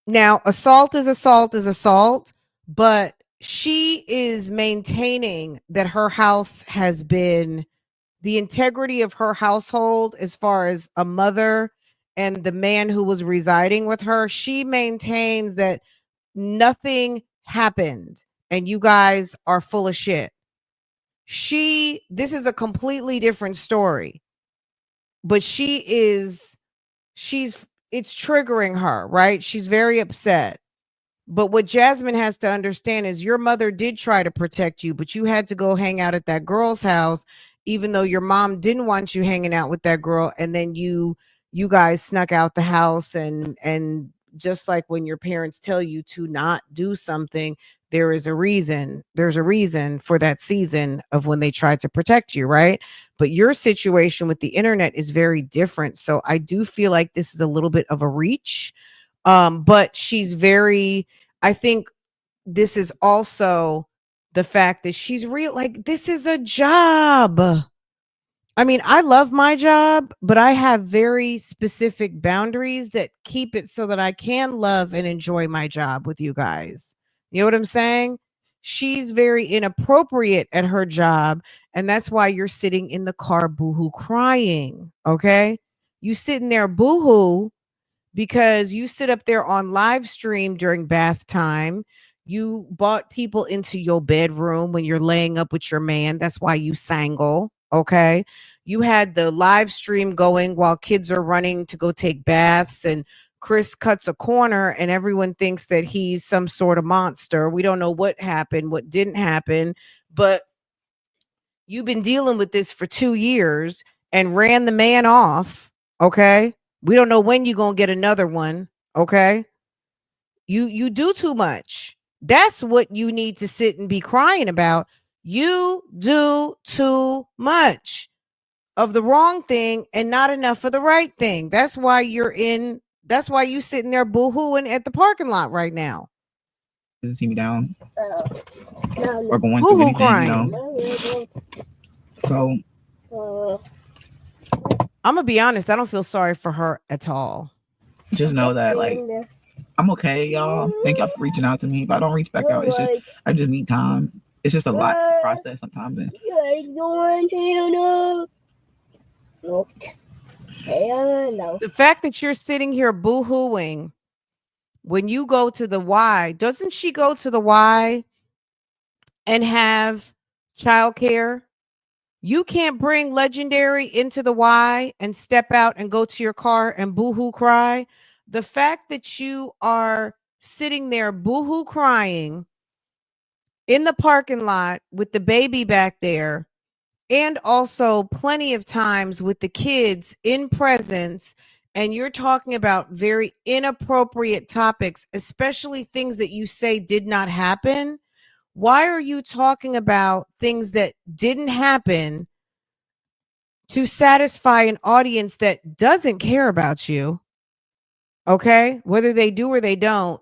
Now, assault is assault, but she is maintaining that her house has been, the integrity of her household as far as a mother and the man who was residing with her. She maintains that nothing happened and you guys are full of shit. This is a completely different story, but it's triggering her, right? She's very upset. But what Jasmine has to understand is your mother did try to protect you, but you had to go hang out at that girl's house, even though your mom didn't want you hanging out with that girl. And then you guys snuck out the house, and just like when your parents tell you to not do something, there is a reason. There's a reason for that season of when they tried to protect you, right? But your situation with the internet is very different. So I do feel like this is a little bit of a reach. But she's very, I think this is also the fact that she's real, like this is a job. I mean, I love my job, but I have very specific boundaries that keep it so that I can love and enjoy my job with you guys. You know what I'm saying? She's very inappropriate at her job, and that's why you're sitting in the car boohoo crying, okay? You sitting there boohoo because you sit up there on live stream during bath time. You brought people into your bedroom when you're laying up with your man. That's why you single. Okay. You had the live stream going while kids are running to go take baths, and Chris cuts a corner and everyone thinks that he's some sort of monster. We don't know what happened, what didn't happen, but you've been dealing with this for 2 years and ran the man off. Okay. We don't know when you're going to get another one. Okay. You do too much. That's what you need to sit and be crying about. You do too much of the wrong thing and not enough of the right thing. That's why you sitting there boo-hooing at the parking lot right now.
Doesn't see me down
No.
or going
Boo-hoo
through anything,
crying.
So
I'm gonna be honest, I don't feel sorry for her at all.
just know that, like, I'm okay, y'all. Thank y'all for reaching out to me. If I don't reach back out, it's just I just need time. It's just a lot to process sometimes. And
The fact that you're sitting here boo-hooing when you go to the Y, doesn't she go to the Y and have childcare. You can't bring Legendary into the Y and step out and go to your car and boohoo cry. The fact that you are sitting there boohoo crying in the parking lot with the baby back there, and also plenty of times with the kids in presence, and you're talking about very inappropriate topics, especially things that you say did not happen. Why are you talking about things that didn't happen to satisfy an audience that doesn't care about you? Okay, whether they do or they don't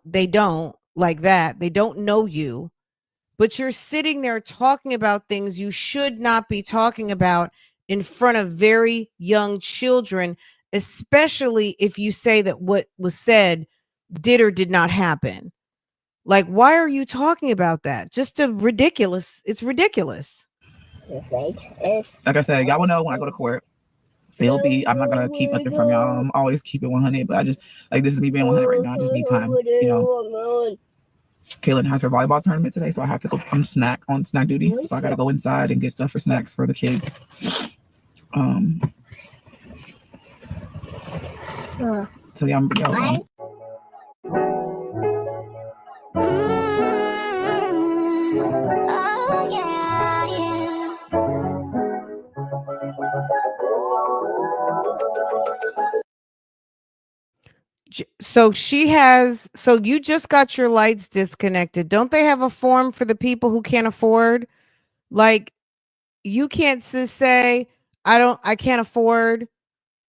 like that. They don't know you, but you're sitting there talking about things you should not be talking about in front of very young children, especially if you say that what was said did or did not happen. Like, why are you talking about that? Just a ridiculous. It's ridiculous.
Like I said, y'all will know when I go to court. They'll be. I'm not gonna keep nothing from y'all. I'm always keep it 100. But I just like this is me being 100 right now. I just need time. You know. Kaylin has her volleyball tournament today, so I have to go. I'm on snack duty, so I gotta go inside and get stuff for snacks for the kids. So yeah, I'm gonna go.
Oh, yeah,
So you just got your lights disconnected. Don't they have a form for the people who can't afford? Like, you can't just say, I can't afford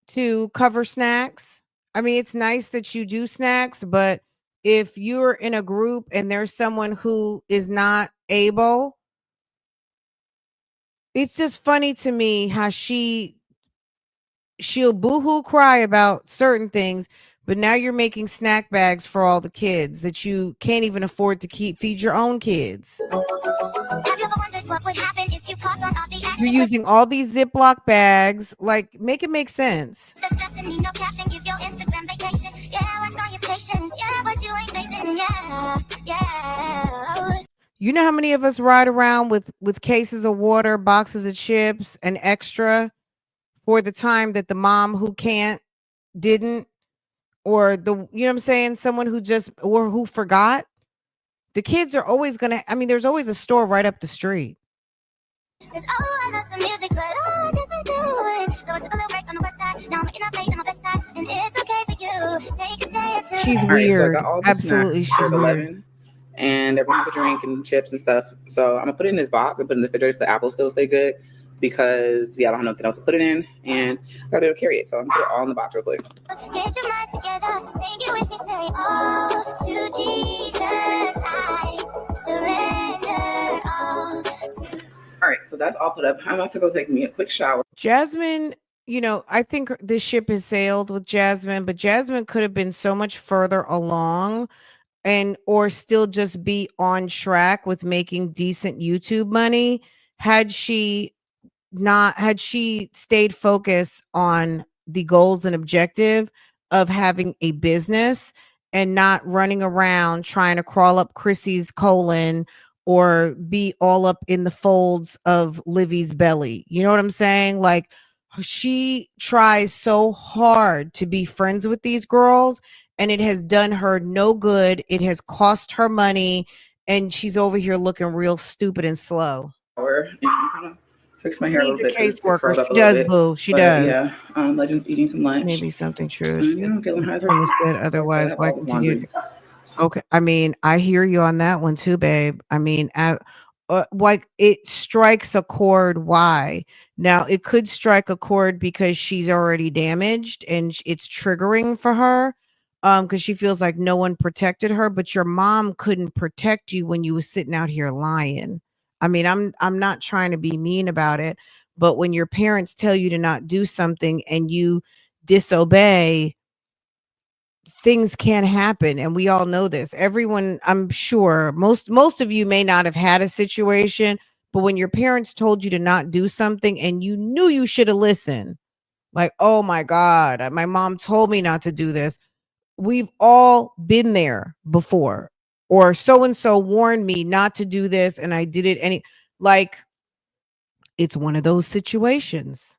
to cover snacks. I mean, it's nice that you do snacks, but if you're in a group and there's someone who is not able, it's just funny to me how she'll boohoo cry about certain things, but now you're making snack bags for all the kids that you can't even afford to feed your own kids.
Have you ever wondered what would happen if you paused on all the action?
You're using all these Ziploc bags. Like, make it make sense.
The stress and need no caption, give your Instagram vacation. Yeah, work on your patience. Yeah, but you ain't facing. Yeah.
You know how many of us ride around with cases of water, boxes of chips, and extra for the time that the mom who didn't, or you know what I'm saying? Someone who or who forgot. The kids are always there's always a store right up the street.
I love some music, but I just ain't do it. So I took a little break on the west side. Now I'm waking up late on my best side, and it's okay for you. Take a day or two.
She's
All right, so I
weird.
got all the
Absolutely,
snacks
she's
for
weird.
11, and everyone has a drink and chips and stuff. So I'm gonna put it in this box and put it in the refrigerator so the apples still stay good, because I don't have nothing else to put it in, and I gotta be able to carry it. So I'm gonna put it all in the box real quick.
Get your mind together, sing it with me, say, oh, to Jesus I surrender all.
All right, so that's all put up. I'm about to go take me a quick shower.
Jasmine, I think this ship has sailed with Jasmine, but Jasmine could have been so much further along or still just be on track with making decent YouTube money had she stayed focused on the goals and objective of having a business and not running around trying to crawl up Chrissy's colon or be all up in the folds of Livy's belly. You know what I'm saying? Like, she tries so hard to be friends with these girls, and it has done her no good. It has cost her money, and she's over here looking real stupid and slow.
And kind of fix my hair a little bit.
Caseworker. She does, boo. She does.
Yeah, Legend's eating some lunch.
Maybe something true.
Kaylin has her
Said otherwise. Why continue? Okay. I mean, I hear you on that one too, babe. I mean, like, it strikes a chord. Why? Now, it could strike a chord because she's already damaged and it's triggering for her, because she feels like no one protected her. But your mom couldn't protect you when you was sitting out here lying. I mean, I'm not trying to be mean about it, but when your parents tell you to not do something and you disobey, things can happen, and we all know this. Everyone, I'm sure most of you may not have had a situation, but when your parents told you to not do something and you knew you should have listened, like, oh my God, my mom told me not to do this. We've all been there before. Or so and so warned me not to do this and I did it. Like, it's one of those situations.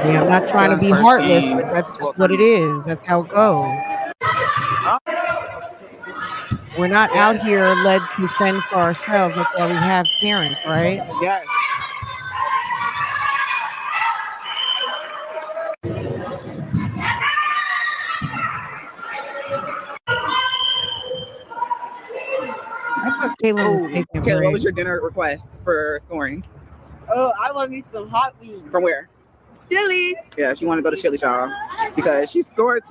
Yeah, I'm not trying to be heartless, but that's just what it is. That's how it goes. We're not out here led to fend for ourselves. That's why we have parents, right?
Yes.
I thought Kayla was taking a
Okay, what
break.
was your dinner request for scoring?
Oh, I want me some hot wings.
From where?
Chili's.
Yeah, she want to go to Chili's, y'all, because she scored.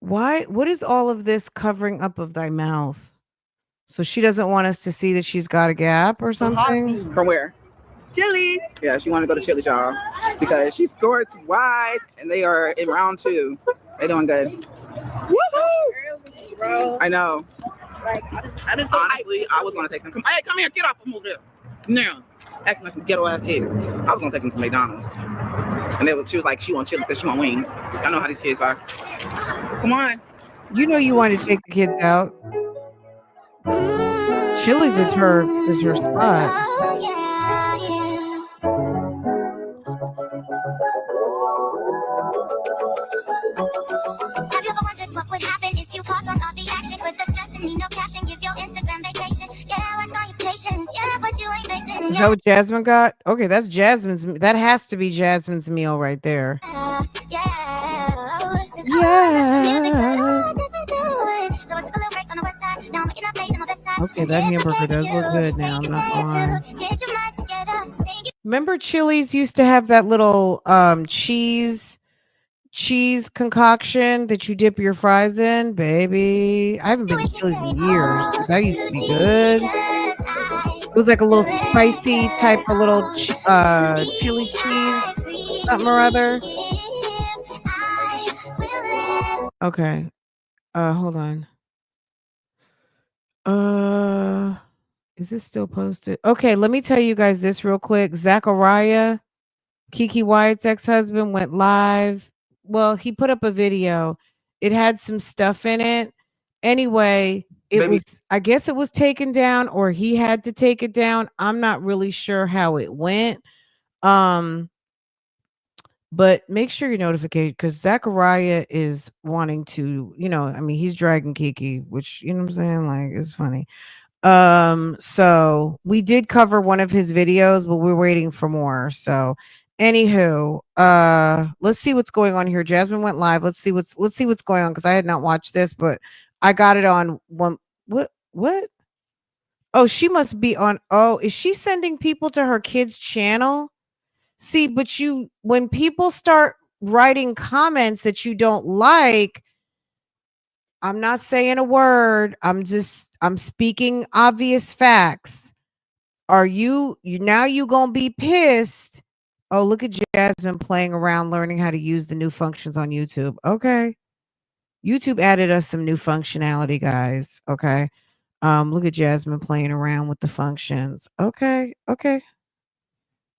Why? What is all of this covering up of thy mouth? So she doesn't want us to see that she's got a gap or
Some hot
something?
wings.
From where?
Chili's.
Yeah, she want to go to Chili's, y'all, because she scored wide, and they are in round 2. They doing good.
Woohoo! Bro.
I know.
Like, I just
Honestly, I was gonna take them. Hey, come here, get off from over there. Now, acting like some ghetto ass kids. I was gonna take them to McDonald's, and she was like, she wants Chili's because she want wings. I know how these kids are. Come on.
You know you wanted to take the kids out. Chili's is her spot.
Have you ever wondered what would happen if you pause on all the action with the stress and need no passion? Give your Instagram vacation. Yeah, work on your patience. Yeah, but you ain't facing.
Is that what Jasmine got? Okay, that's Jasmine's. That has to be Jasmine's meal right there. Okay, that hamburger does look good now. I'm not gonna lie. Remember Chili's used to have that little cheese concoction that you dip your fries in, baby. I haven't been to Chili's in years. That used to be good. It was like a little spicy type of little chili cheese, something or other. Okay. Hold on. Is this still posted? Okay, let me tell you guys this real quick. Zachariah, Kiki Wyatt's ex-husband, went live. Well, he put up a video. It had some stuff in it. Anyway, I guess it was taken down, or he had to take it down. I'm not really sure how it went. But make sure you're notified, because Zachariah is wanting to, I mean, he's dragging Kiki, which, you know what I'm saying? Like, it's funny. So we did cover one of his videos, but we're waiting for more. So anywho, let's see what's going on here. Jasmine went live. Let's see what's going on, because I had not watched this, but I got it on one. What? Oh, she must be on. Oh, is she sending people to her kid's channel? See, but when people start writing comments that you don't like, I'm not saying a word. I'm speaking obvious facts. Are you gonna be pissed? Oh, look at Jasmine playing around, learning how to use the new functions on YouTube. Okay. YouTube added us some new functionality, guys. Okay. Look at Jasmine playing around with the functions. Okay.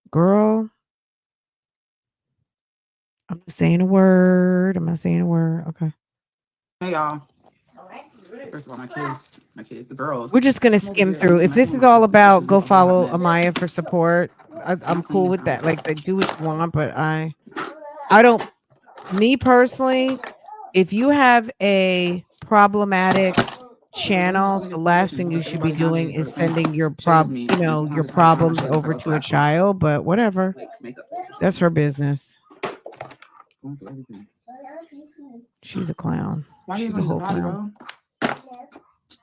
Girl. I'm not saying a word. Okay.
Hey, y'all. First of all, my kids, the girls.
We're just gonna skim through. If this is all about, go follow Amaya for support. I'm cool with that. Like do what you want, but I don't. Me personally, if you have a problematic channel, the last thing you should be doing is sending your problems over to a child. But whatever, that's her business. She's a clown. She's a whole clown.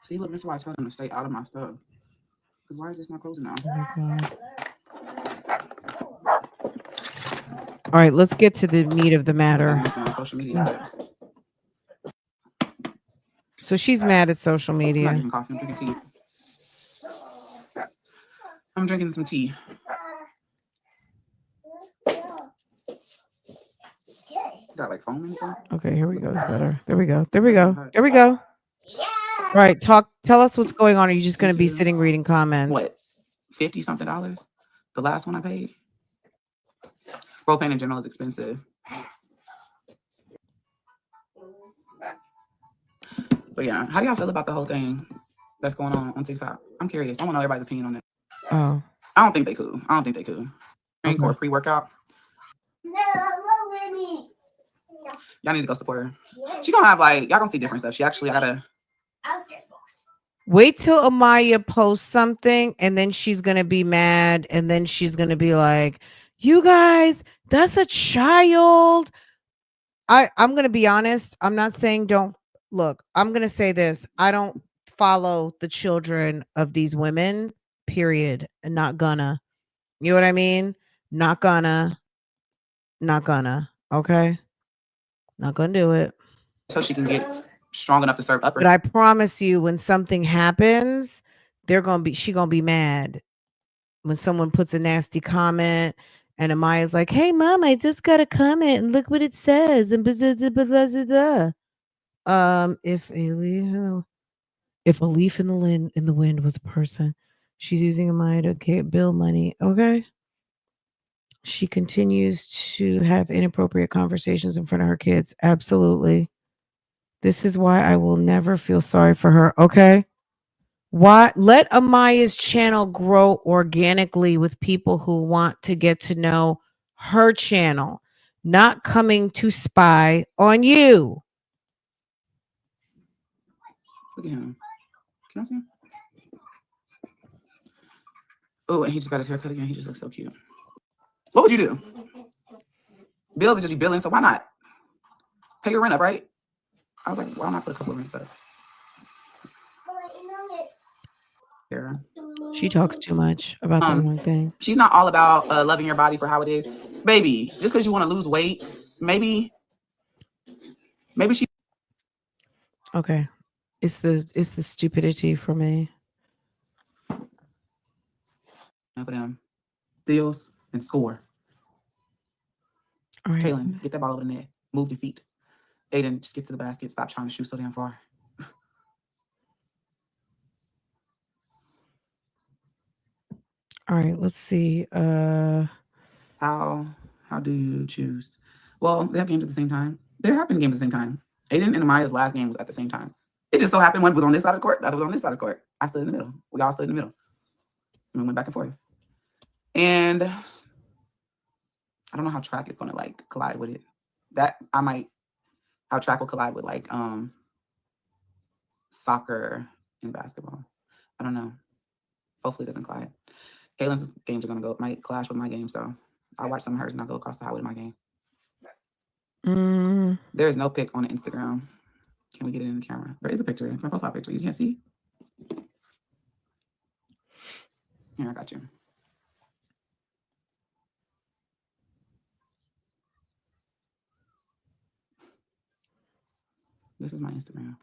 See, look, Mr. White told him to stay out of my stuff. Because why is this not closing now?
All right, let's get to the meat of the matter.
Social media.
So she's mad at social media.
I'm not drinking coffee. I'm drinking tea. I'm drinking some tea. Got like foam in it?
Okay, here we go. It's better. There we go. All right, tell us what's going on. Are you just going to be sitting reading comments?
What? $50-something? The last one I paid? Propane in general is expensive. But yeah, how do y'all feel about the whole thing? that's going on TikTok? I'm curious. I want to know everybody's opinion on it.
Oh,
I don't think they could. I don't think they could. Drink
Okay.
or pre-workout.
No, baby.
Y'all need to go support her. She gonna have like y'all gonna see different stuff. She actually gotta.
wait till Amaya posts something and then she's gonna be mad and then she's gonna be like, "You guys, that's a child." I'm gonna be honest. I'm not saying don't look. I'm gonna say this. I don't follow the children of these women. Period. And not gonna. You know what I mean? Not gonna. Not gonna. Okay. Not gonna do it.
So she can get strong enough to serve upper.
But I promise you, when something happens, she gonna be mad. When someone puts a nasty comment and Amaya's like, "Hey mom, I just got a comment and look what it says." And if a leaf in the wind was a person, she's using Amaya to build money. Okay. She continues to have inappropriate conversations in front of her kids. Absolutely. This is why I will never feel sorry for her. Okay. Why let Amaya's channel grow organically with people who want to get to know her channel, not coming to spy on you.
Look at him. Can I see him? Oh, and he just got his hair cut again. He just looks so cute. What would you do? Bills would just be billing, so why not? Pay your rent up, right? I was like, why not put a couple of rents up? Yeah.
She talks too much about the wrong thing.
She's not all about loving your body for how it is. Baby, just because you want to lose weight, maybe she.
Okay. It's the stupidity for me.
For them. Steals and score.
All right.
Kaylin, get that ball over the net. Move your feet. Aiden, just get to the basket. Stop trying to shoot so damn far.
All right, let's see.
How do you choose? Well, they have games at the same time. There have been games at the same time. Aiden and Amaya's last game was at the same time. It just so happened one was on this side of the court, the other was on this side of the court. I stood in the middle. We all stood in the middle. And we went back and forth. And I don't know how track is gonna like collide with it. How track will collide with like soccer and basketball. I don't know. Hopefully it doesn't collide. Kaylin's games might clash with my game, so I'll watch some of hers and I'll go across the highway to my game. There's no pic on the Instagram. Can we get it in the camera? There is a picture, my profile picture. You can't see? Here, I got you. This is my Instagram.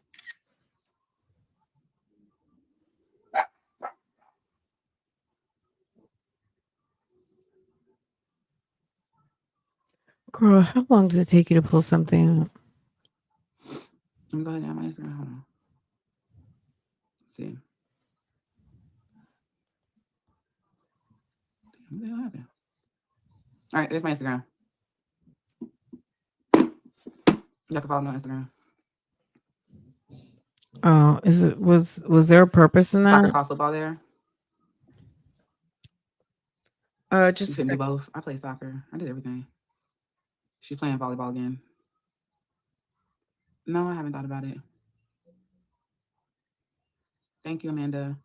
Girl, how long does it take you to pull something up?
Let me go ahead and add my Instagram. Hold on. Let's see. What the hell happened? All right, there's my Instagram. Y'all can follow me on Instagram.
Oh, was there a purpose in that?
Soccer, college football there.
Just
you can do both. I play soccer. I did everything. She's playing volleyball again. No, I haven't thought about it. Thank you, Amanda.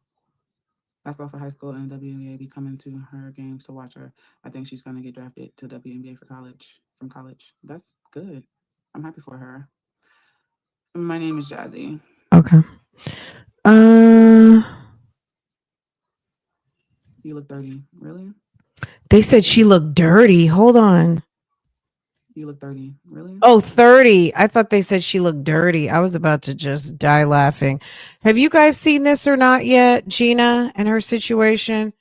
Basketball for high school and WNBA be coming to her games to watch her. I think she's gonna get drafted to WNBA from college. That's good. I'm happy for her. My name is Jazzy.
Okay.
You look 30. Really?
They said she looked dirty. Hold on.
You look 30. Really?
Oh, 30. I thought they said she looked dirty. I was about to just die laughing. Have you guys seen this or not yet? Gina and her situation.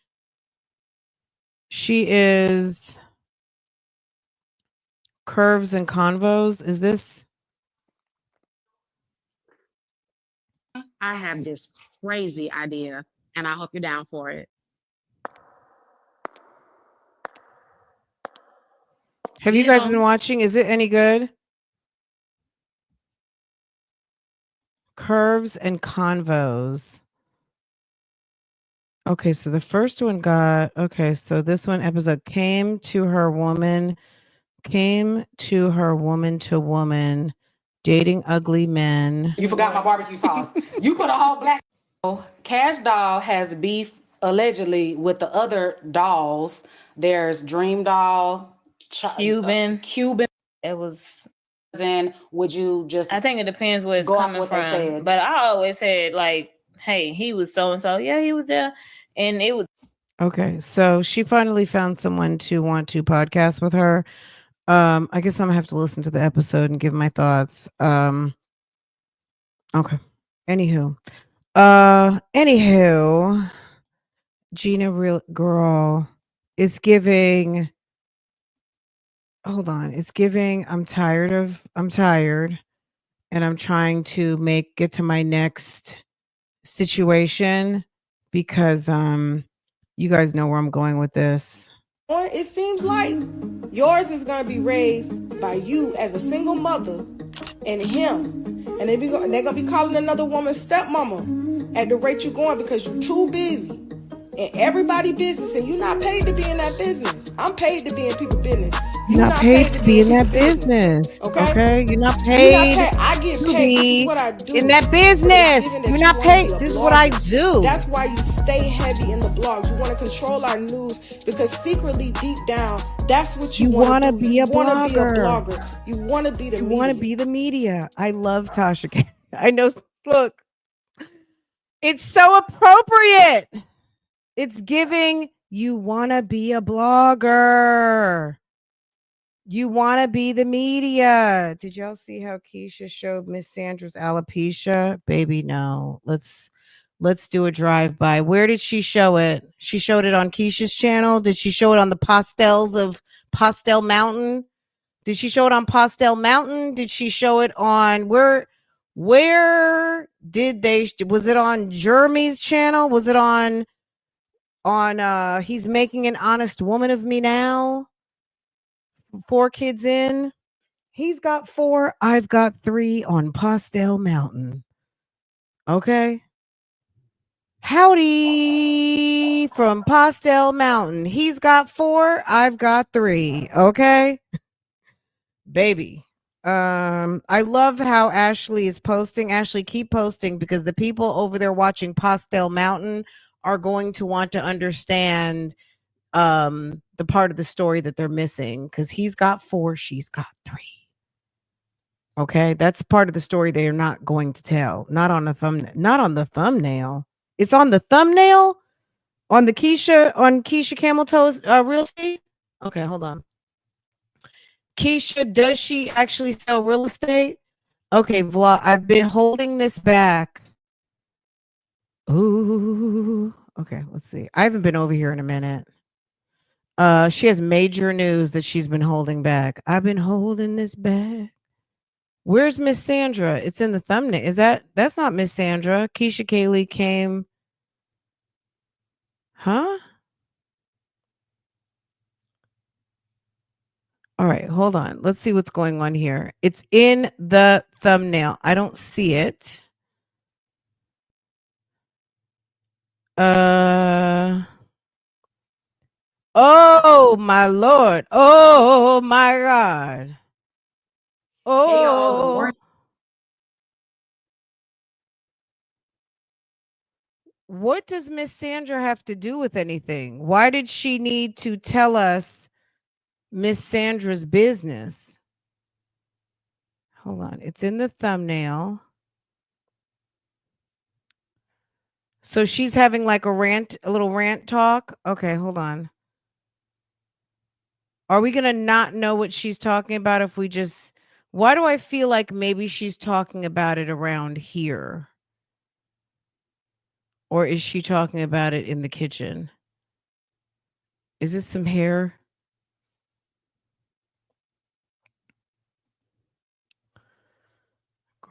She is curves and convos. Is this?
I have this crazy idea and I hope you're down for it.
Have you guys been watching? Is it any good? Curves and convos. Okay, so the first one got okay. So this one episode came to her woman to woman, dating ugly men.
You forgot my barbecue sauce. You put a whole black. Cash Doll has beef allegedly with the other dolls. There's Dream Doll, Cuban.
It was.
And would you just?
I think it depends where it's
go off
coming
what they
from.
said?
But I always said like, hey, he was so and so. Yeah, he was there, and it was.
Okay, so she finally found someone to want to podcast with her. I guess I'm gonna have to listen to the episode and give my thoughts. Okay. Anywho, Gina real girl is giving hold on, it's giving I'm tired and I'm trying to get to my next situation because you guys know where I'm going with this.
It seems like yours is going to be raised by you as a single mother and him. And they're going to be calling another woman stepmama at the rate you're going because you're too busy in everybody's business and you're not paid to be in that business. I'm paid to be in people's business.
You're not paid to be in that business. Okay? You're not paid.
I get paid. This is what I do.
In that business. You're not paid. This is what I do.
That's why you stay heavy in the blogs. You want to control our news because secretly, deep down, that's what you want to be.
You want to be a blogger.
You want to be the media.
You want to be the media. I love Tasha. I know. Look, it's so appropriate. It's giving you want to be a blogger. You want to be the media. Did y'all see how Keesha showed Miss Sandra's alopecia? Baby, no. Let's do a drive-by. Where did she show it? She showed it on Keesha's channel. Did she show it on the pastels of Pastel Mountain? Did she show it on Pastel Mountain? Did she show it on where did they was it on Jeremy's channel? Was it on He's Making an Honest Woman of Me Now? 4 kids in. He's got 4. I've got 3 on Pastel Mountain. Okay. Howdy from Pastel Mountain. He's got 4. I've got 3. Okay. Baby. I love how Ashley is posting. Ashley, keep posting because the people over there watching Pastel Mountain are going to want to understand the part of the story that they're missing because he's got 4, she's got 3. Okay, that's part of the story they are not going to tell. Not on the thumbnail. It's on the thumbnail on Keesha Camel Toes real estate. Okay, hold on. Keesha, does she actually sell real estate? Okay, vlog. I've been holding this back. Ooh. Okay, let's see. I haven't been over here in a minute. She has major news that she's been holding back. I've been holding this back. Where's Miss Sandra? It's in the thumbnail. That's not Miss Sandra. Keesha Kaylee came. Huh? All right, hold on. Let's see what's going on here. It's in the thumbnail. I don't see it. Oh my Lord. Oh my God. Oh. What does Miss Sandra have to do with anything? Why did she need to tell us Miss Sandra's business? Hold on. It's in the thumbnail. So she's having like a little rant talk. Okay, hold on. Are we going to not know what she's talking about if we just... Why do I feel like maybe she's talking about it around here? Or is she talking about it in the kitchen? Is this some hair?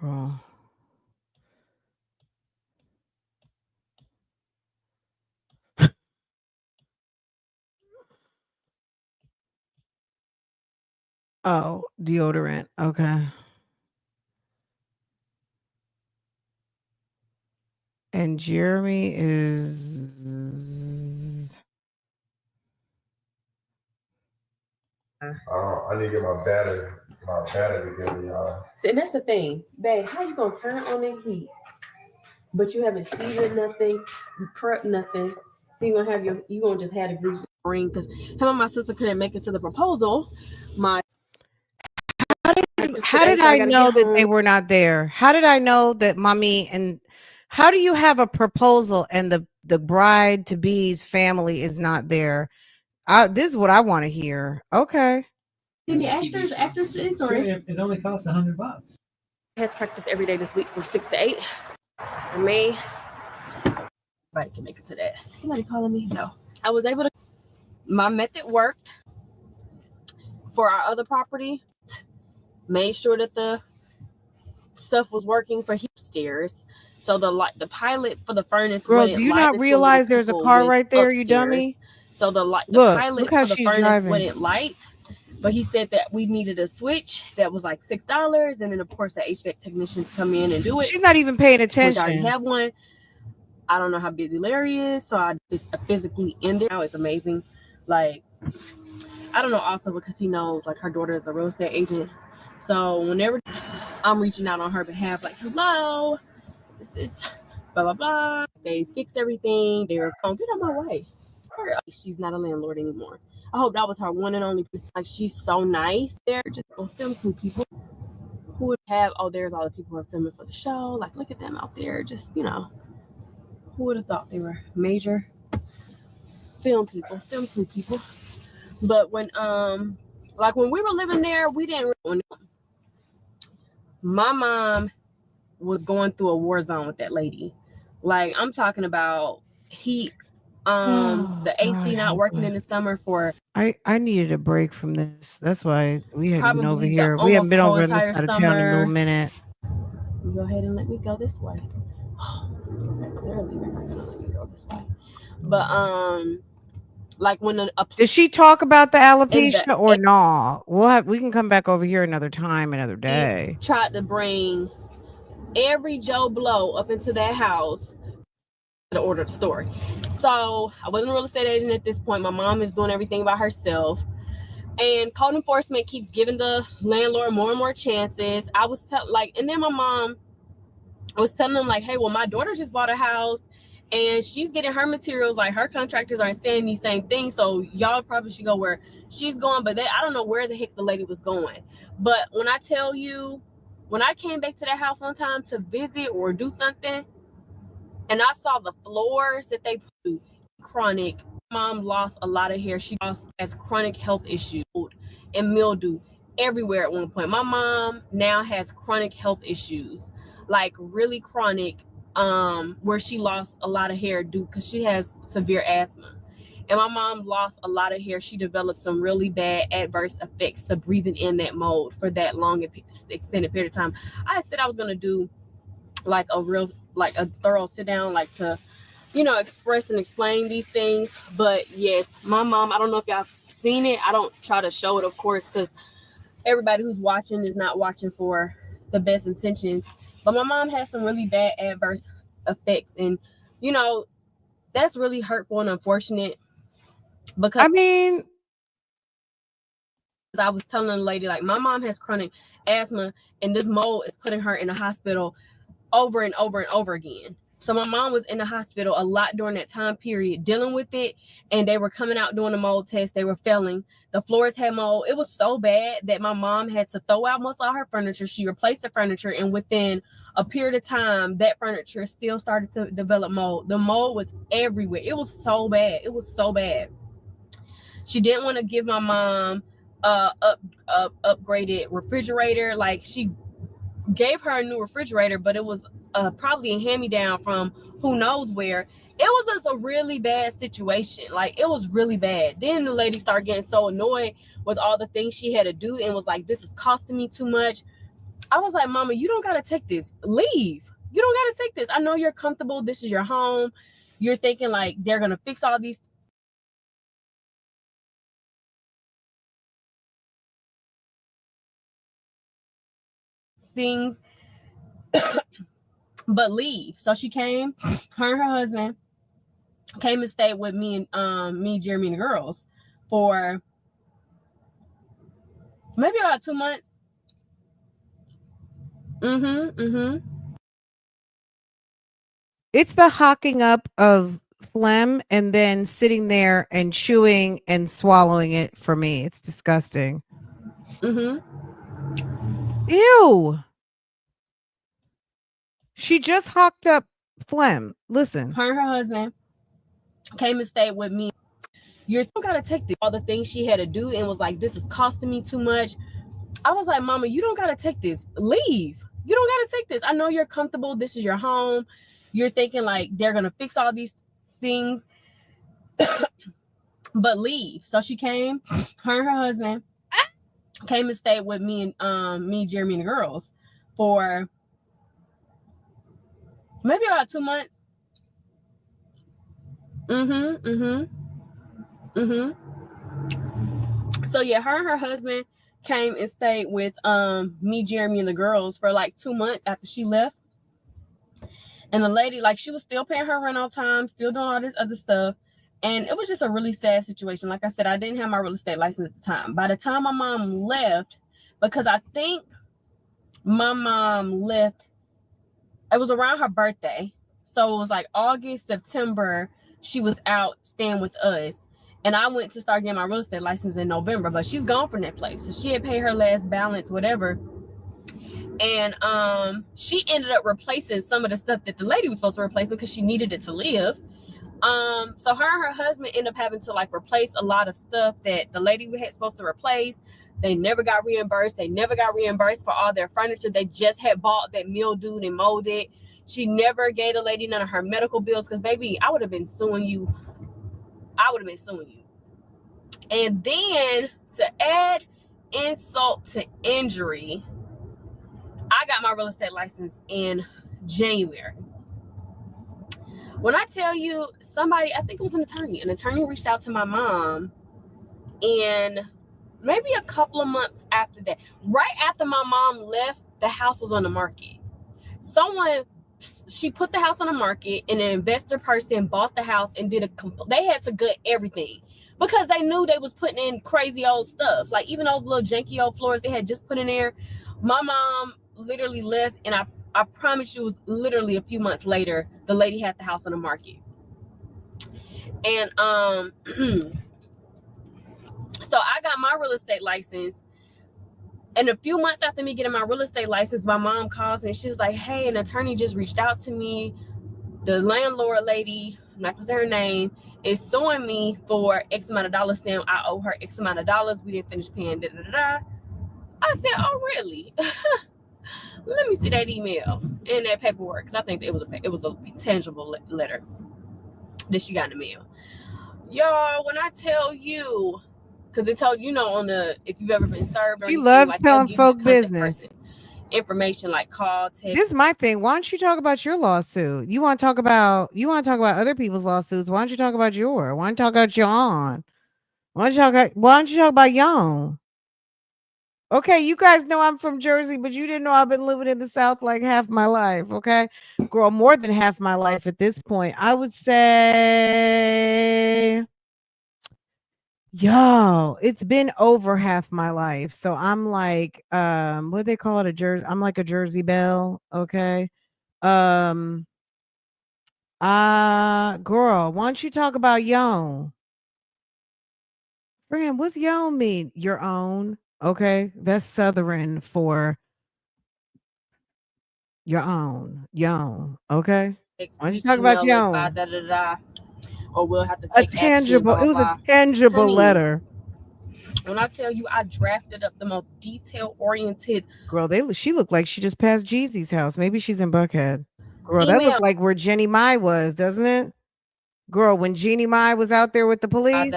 Girl. Oh, deodorant. Okay. And Jeremy is
I need to get my battery together, y'all.
And that's the thing, babe. How you gonna turn on the heat, but you haven't seasoned nothing, you prep nothing? You gonna just have the grease ring because him and my sister couldn't make it to the proposal.
How did I know that they were not there? How did I know that mommy and how do you have a proposal and the bride to be's family is not there? This is what I want to hear. Okay.
The actresses, or
it only costs $100.
Has practice every day this week from 6 to 8. For me, everybody can make it to that. Somebody calling me? No. I was able to. My method worked for our other property. Made sure that the stuff was working for upstairs. So the pilot for the furnace.
Girl, do you not realize there's a car right there, you dummy?
So the pilot
look how
for the
she's
furnace
driving.
wouldn't light. But he said that we needed a switch that was like $6, and then of course the HVAC technicians come in and do it.
She's not even paying attention.
Which I already have one. I don't know how busy Larry is, so I just physically in there. Now it's amazing. Like, I don't know, also because he knows like her daughter is a real estate agent. So whenever I'm reaching out on her behalf, like, hello, this is blah blah blah. They fix everything. They were get on my way. She's not a landlord anymore. I hope that was her one and only. Like, she's so nice. There, just go film some people who would have. Oh, there's all the people who are filming for the show. Like, look at them out there. Just, you know, who would have thought they were major film people? Film crew people. But when like when we were living there, we didn't. My mom was going through a war zone with that lady. Like, I'm talking about heat. The AC not working in the summer for.
I needed a break from this. That's why we haven't been over
Probably
here. We haven't been over in this side of town in a little minute.
You go ahead and let me go this way. Clearly, they're not gonna let me go this way. But like when
did she talk about the alopecia or no? We can come back over here another time, another day.
Tried to bring every Joe Blow up into that house to order the story. So I wasn't a real estate agent at this point. My mom is doing everything by herself. And code enforcement keeps giving the landlord more and more chances. I was and then my mom was telling them like, hey, well, my daughter just bought a house and she's getting her materials. Like, her contractors aren't saying these same things. So y'all probably should go where she's going. But I don't know where the heck the lady was going. But when I tell you, when I came back to that house one time to visit or do something, and I saw the floors that they put chronic. Mom lost a lot of hair. She lost as chronic health issues and mildew everywhere at one point. My mom now has chronic health issues, like really chronic, where she lost a lot of hair because she has severe asthma. And my mom lost a lot of hair. She developed some really bad adverse effects to breathing in that mold for that long extended period of time. I said I was gonna do like a thorough sit down, like to, you know, express and explain these things. But yes, my mom, I don't know if y'all seen it. I don't try to show it, of course, because everybody who's watching is not watching for the best intentions. But my mom has some really bad adverse effects. And, you know, that's really hurtful and unfortunate. Because I was telling the lady, like, my mom has chronic asthma and this mold is putting her in the hospital over and over and over again. So my mom was in the hospital a lot during that time period dealing with it, and they were coming out doing a mold test. They were failing. The floors had mold. It was so bad that my mom had to throw out most of her furniture. She replaced the furniture, and within a period of time, that furniture still started to develop mold. The mold was everywhere. It was so bad. It was so bad. She didn't want to give my mom upgraded refrigerator. Like, she gave her a new refrigerator, but it was probably a hand-me-down from who knows where. It was just a really bad situation. Like, it was really bad. Then the lady started getting so annoyed with all the things she had to do and was like, this is costing me too much. I was like, Mama, you don't gotta take this. Leave. You don't gotta take this. I know you're comfortable. This is your home. You're thinking like they're gonna fix all these things, but leave. So she came, her and her husband, came and stayed with me and me, Jeremy, and the girls for maybe about 2 months.
It's the hocking up of phlegm and then sitting there and chewing and swallowing it for me. It's disgusting. Ew. She just hawked up phlegm. Listen.
Her and her husband came and stayed with me. You don't gotta take all the things she had to do and was like, this is costing me too much. I was like, Mama, you don't gotta take this. Leave. You don't gotta take this. I know you're comfortable. This is your home. You're thinking like they're gonna fix all these things. But leave. So she came, her and her husband came and stayed with me and me, Jeremy, and the girls for maybe about 2 months. So yeah, her and her husband came and stayed with me, Jeremy, and the girls for like 2 months after she left. And the lady, like, she was still paying her rent on time, still doing all this other stuff. And it was just a really sad situation. Like I said, I didn't have my real estate license at the time. By the time my mom left, because I think my mom left, it was around her birthday. So it was like August, September, she was out staying with us. And I went to start getting my real estate license in November, but she's gone from that place. So she had paid her last balance, whatever. And she ended up replacing some of the stuff that the lady was supposed to replace because she needed it to live. So her and her husband ended up having to like replace a lot of stuff that the lady had supposed to replace. They never got reimbursed. They never got reimbursed for all their furniture. They just had bought that mildewed and molded. She never gave the lady none of her medical bills because, baby, I would have been suing you. And then to add insult to injury, I got my real estate license in January. When I tell you, somebody, I think it was an attorney reached out to my mom, and maybe a couple of months after that, right after my mom left, the house was on the market. She put the house on the market, and an investor person bought the house and they had to gut everything because they knew they was putting in crazy old stuff. Like even those little janky old floors they had just put in there. My mom literally left, and I promise you, it was literally a few months later, the lady had the house on the market. And so I got my real estate license. And a few months after me getting my real estate license, my mom calls me and she was like, hey, an attorney just reached out to me. The landlord lady, I'm not gonna say her name, is suing me for X amount of dollars, saying I owe her X amount of dollars. We didn't finish paying, da da da. I said, oh, really? Let me see that email and that paperwork, because I think it was a tangible letter that she got in the mail. Y'all, when I tell you, because it told on the, if you've ever been served or
she
anything,
loves
like,
telling folk business
information like call, text.
This is my thing. Why don't you talk about your lawsuit? You want to talk about other people's lawsuits. Why don't you talk about yours? Why don't you talk about your own? Why don't you talk about your own? Okay, you guys know I'm from Jersey, but you didn't know I've been living in the South like half my life, okay? Girl, more than half my life at this point. I would say, yo, it's been over half my life. So I'm like, what do they call it? I'm like a Jersey Belle, okay? Girl, why don't you talk about yon? Friend, what's yon mean? Your own. Okay, that's Southern for your own. Yon. Okay. Why don't you talk about your own?
Or we'll have to take
a tangible.
action,
It was a tangible
Honey,
letter.
When I tell you, I drafted up the most detail-oriented.
Girl, she looked like she just passed Jeezy's house. Maybe she's in Buckhead. Girl, that looked like where Jenny Mai was, doesn't it? Girl, when Jeannie Mai was out there with the police.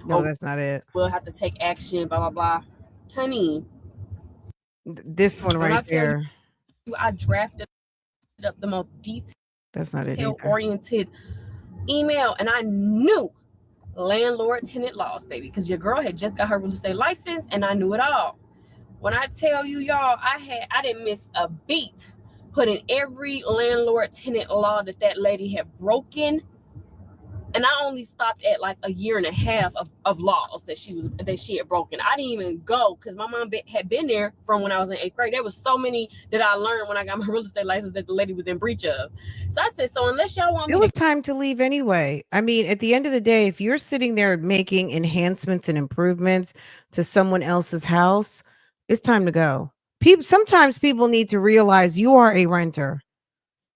No, that's not it.
We'll have to take action, blah, blah, blah. Honey.
This one right there.
I drafted up the most detail-oriented email, and I knew landlord-tenant laws, baby, because your girl had just got her real estate license, and I knew it all. When I tell you, y'all, I didn't miss a beat putting every landlord-tenant law that lady had broken And I only stopped at like a year and a half of laws that she had broken. I didn't even go because my mom had been there from when I was in 8th grade. There was so many that I learned when I got my real estate license that the lady was in breach of. So I said, so unless y'all want me
It was time to leave anyway. I mean, at the end of the day, if you're sitting there making enhancements and improvements to someone else's house, it's time to go. Sometimes people need to realize you are a renter.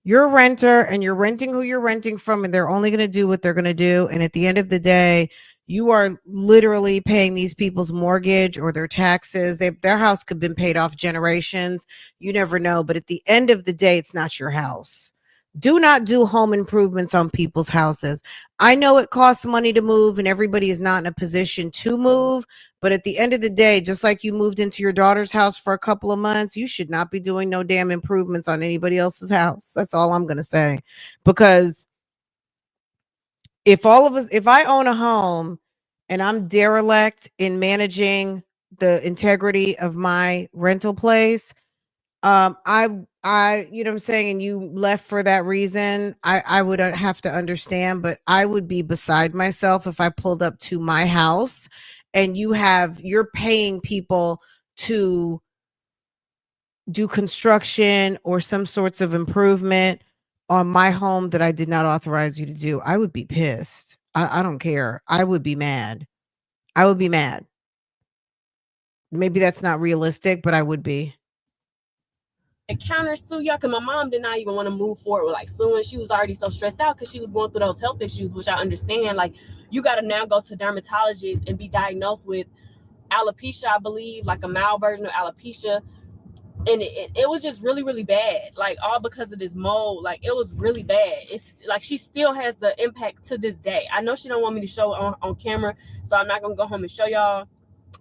You're a renter and you're renting who you're renting from, and they're only going to do what they're going to do. And at the end of the day, you are literally paying these people's mortgage or their taxes. Their house could have been paid off generations. You never know. But at the end of the day, it's not your house. Do not do home improvements on people's houses. I know it costs money to move and everybody is not in a position to move. But at the end of the day, just like you moved into your daughter's house for a couple of months, you should not be doing no damn improvements on anybody else's house. That's all I'm going to say. Because if I own a home and I'm derelict in managing the integrity of my rental place, I you know what I'm saying, and you left for that reason, I would have to understand, but I would be beside myself if I pulled up to my house and you're paying people to do construction or some sorts of improvement on my home that I did not authorize you to do. I would be pissed. I don't care. I would be mad. I would be mad. Maybe that's not realistic, but I would be.
counter sue y'all because my mom did not even want to move forward with like suing. She was already so stressed out because she was going through those health issues, which I understand. Like, you got to now go to dermatologists and be diagnosed with alopecia, I believe, like a mild version of alopecia. And it was just really, really bad, like all because of this mold. Like, it was really bad. It's like she still has the impact to this day. I know she don't want me to show it on camera, so I'm not gonna go home and show y'all.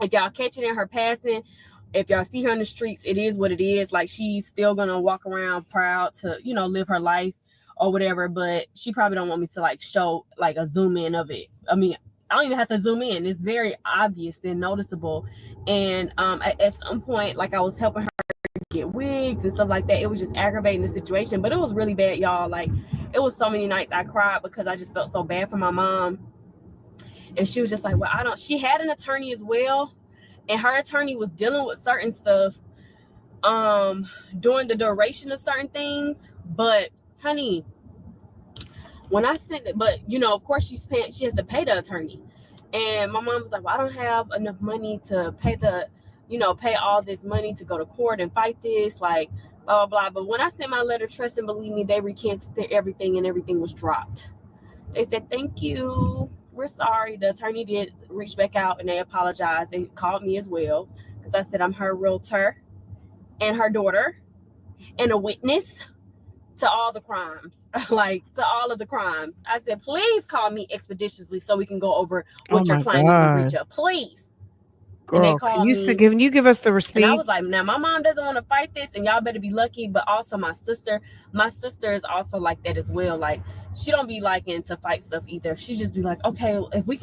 If y'all catch it in her passing, if y'all see her in the streets, it is what it is. Like, she's still gonna walk around proud to, you know, live her life or whatever, but she probably don't want me to like show like a zoom in of it. I mean, I don't even have to zoom in. It's very obvious and noticeable. And at some point, like, I was helping her get wigs and stuff like that. It was just aggravating the situation, but it was really bad, y'all. Like, it was so many nights I cried because I just felt so bad for my mom. And she was just like, well, she had an attorney as well, and her attorney was dealing with certain stuff during the duration of certain things. But honey, when I sent it, but you know, of course she has to pay the attorney. And my mom was like, well, I don't have enough money to pay pay all this money to go to court and fight this, like, blah, blah, blah. But when I sent my letter, trust and believe me, they recanted everything and everything was dropped. They said, thank you, we're sorry. The attorney did reach back out and they apologized. They called me as well because I said I'm her realtor and her daughter and a witness to all the crimes, like to all of the crimes. I said, please call me expeditiously so we can go over what your client is in breach of, please.
Girl,
and they called me.
Can you give us the receipt?
And I was like, now my mom doesn't want to fight this, and y'all better be lucky. But also my sister is also like that as well. Like, she don't be liking to fight stuff either. She just be like, okay, if you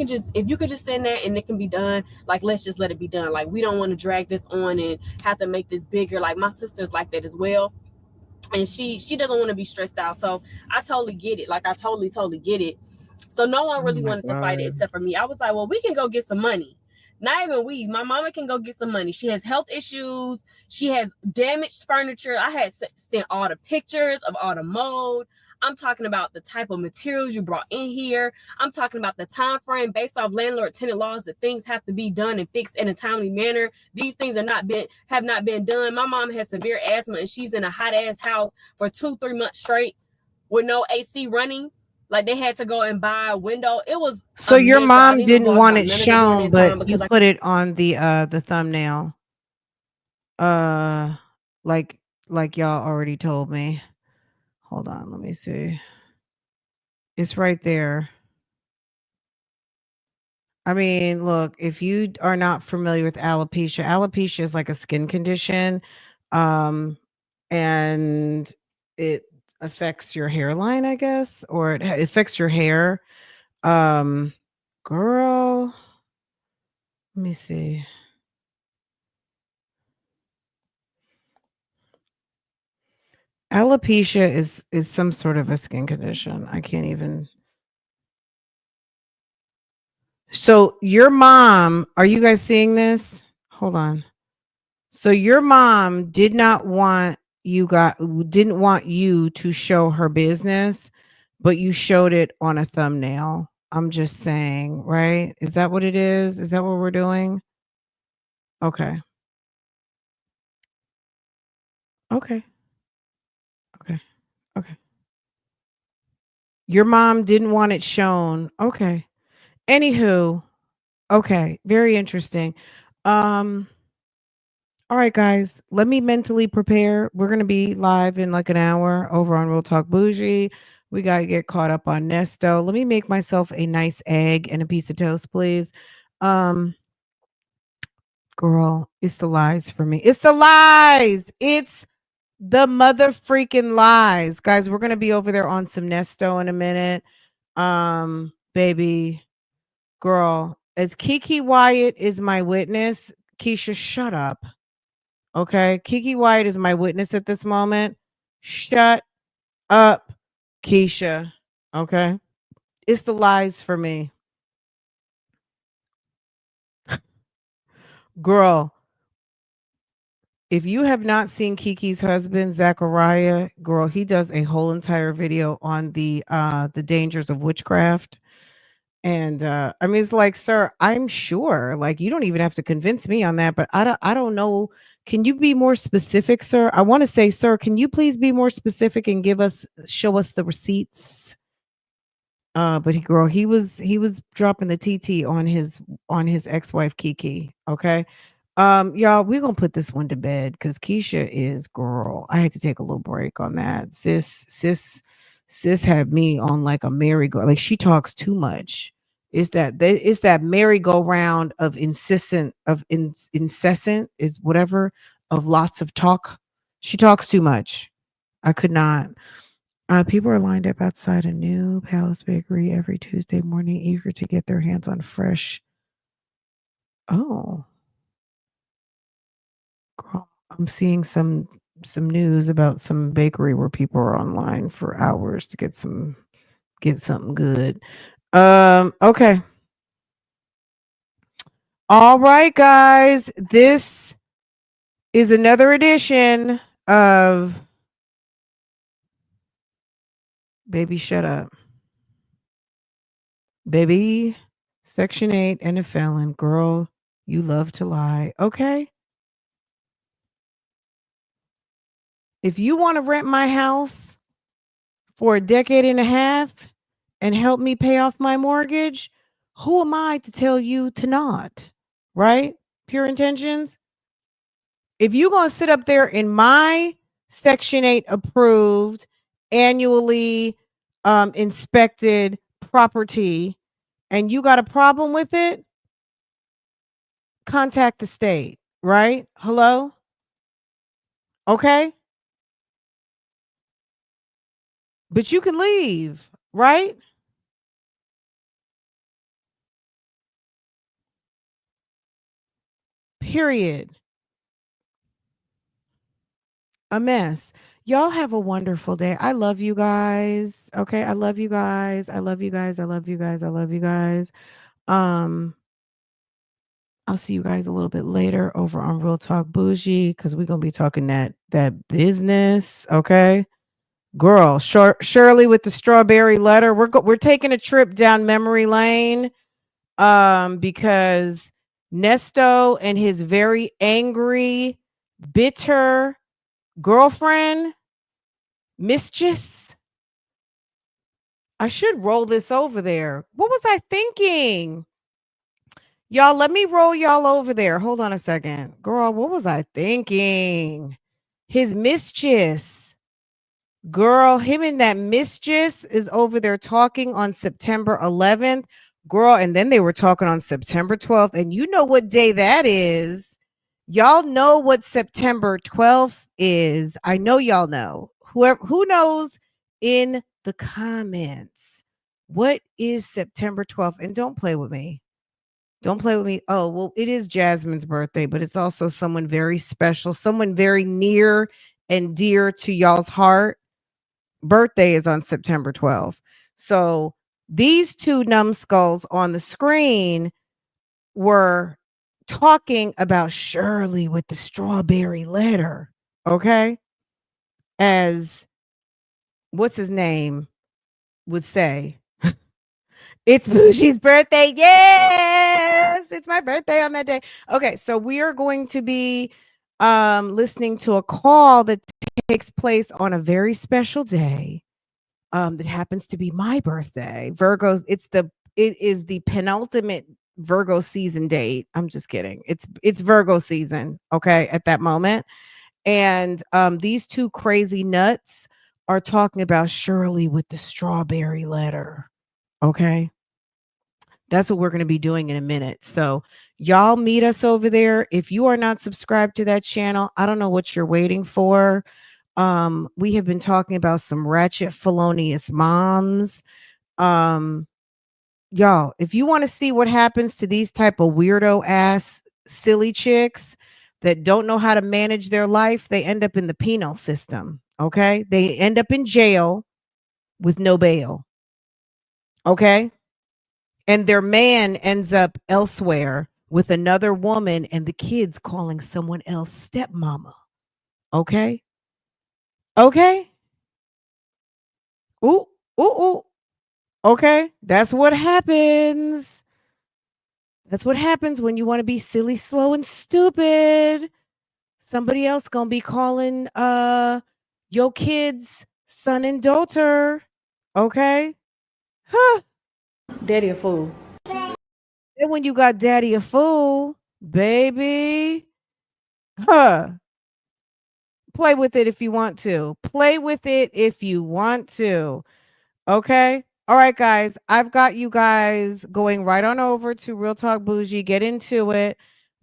could just send that and it can be done, like, let's just let it be done. Like, we don't want to drag this on and have to make this bigger. Like, my sister's like that as well. And she doesn't want to be stressed out. So I totally get it. Like, I totally get it. So no one really wanted to fight it except for me. I was like, well, we can go get some money. Not even my mama can go get some money. She has health issues. She has damaged furniture. I had sent all the pictures of all the mold. I'm talking about the type of materials you brought in here. I'm talking about the time frame based off landlord tenant laws that things have to be done and fixed in a timely manner. These things have not been done. My mom has severe asthma and she's in a hot ass house for 2-3 months straight with no AC running. Like, they had to go and buy a window. It was
so your mom didn't want it shown, but you put it on the thumbnail. Like y'all already told me. Hold on, let me see. It's right there. I mean, look, if you are not familiar with alopecia is like a skin condition. And it affects your hairline, I guess, or it affects your hair. Girl, let me see. Alopecia is some sort of a skin condition. I can't even So your mom, are you guys seeing this? Hold on. So your mom didn't want you to show her business, but you showed it on a thumbnail. I'm just saying, right? Is that what it is? Is that what we're doing? Okay. Okay. Okay. Okay. Your mom didn't want it shown. Okay. Anywho, okay. Very interesting. Um All right, guys, let me mentally prepare. We're going to be live in like an hour over on Real Talk Bougie. We got to get caught up on Nesto. Let me make myself a nice egg and a piece of toast, please. Um, Girl, it's the lies for me. It's the lies. It's the mother freaking lies. Guys, we're going to be over there on some Nesto in a minute. Baby, girl, as Kiki Wyatt is my witness, Keesha, shut up. Okay. Kiki White is my witness at this moment. Shut up, Keesha. Okay. It's the lies for me. Girl, if you have not seen Kiki's husband, Zachariah, girl, he does a whole entire video on the dangers of witchcraft. And I mean, it's like, sir, I'm sure, like, you don't even have to convince me on that, but I don't know. Can you be more specific, sir? I want to say, sir, can you please be more specific and show us the receipts? But he was dropping the TT on his ex-wife Kiki. Okay. Y'all, we're gonna put this one to bed because Keesha is, girl. I had to take a little break on that. Sis had me on like a merry-go. Like, she talks too much. It's that merry-go-round of incessant is whatever, of lots of talk. She talks too much. I could not. People are lined up outside a new Palace Bakery every Tuesday morning, eager to get their hands on fresh. Oh, girl, I'm seeing some news about some bakery where people are online for hours to get something good. Okay. All right, guys. This is another edition of Baby Shut Up. Baby, Section 8 and a felon. Girl, you love to lie. Okay. If you want to rent my house for a decade and a half and help me pay off my mortgage, who am I to tell you to not? Right? Pure intentions. If you're going to sit up there in my Section 8 approved, annually inspected property and you got a problem with it, contact the state, right? Hello? Okay? But you can leave, right? Period. A mess. Y'all have a wonderful day. I love you guys. Okay. I love you guys. I love you guys. I love you guys. I love you guys. I'll see you guys a little bit later over on Real Talk Bougie because we're gonna be talking that business. Okay. Girl, Shirley with the strawberry letter. We're taking a trip down memory lane. Because Nesto and his very angry, bitter girlfriend, Mistress. I should roll this over there. What was I thinking? Y'all, let me roll y'all over there. Hold on a second. Girl, what was I thinking? His Mistress. Girl, him and that Mistress is over there talking on September 11th. Girl, and then they were talking on September 12th. And you know what day that is. Y'all know what September 12th is. I know y'all know. Who knows in the comments. What is September 12th? And don't play with me. Don't play with me. Oh, well, it is Jasmine's birthday, but it's also someone very special, someone very near and dear to y'all's heart. Birthday is on September 12th. So These two numbskulls on the screen were talking about Shirley with the strawberry letter. Okay. As what's his name would say, it's Bougie's birthday. Yes, it's my birthday on that day. Okay, so we are going to be listening to a call that takes place on a very special day. That happens to be my birthday. Virgos, it is the penultimate Virgo season date. I'm just kidding. It's Virgo season, okay, at that moment. And these two crazy nuts are talking about Shirley with the strawberry letter. Okay. That's what we're going to be doing in a minute. So y'all meet us over there. If you are not subscribed to that channel, I don't know what you're waiting for. We have been talking about some ratchet felonious moms. Y'all, if you want to see what happens to these type of weirdo ass silly chicks that don't know how to manage their life, they end up in the penal system. Okay. They end up in jail with no bail. Okay. And their man ends up elsewhere with another woman and the kids calling someone else stepmama. Okay. Okay. Ooh, ooh, ooh. Okay. That's what happens. That's what happens when you want to be silly, slow, and stupid. Somebody else gonna be calling your kids son and daughter. Okay. Huh.
Daddy a fool.
And when you got daddy a fool, baby. Huh. Play with it if you want to. Play with it if you want to. Okay. All right, guys. I've got you guys going right on over to Real Talk Bougie. Get into it.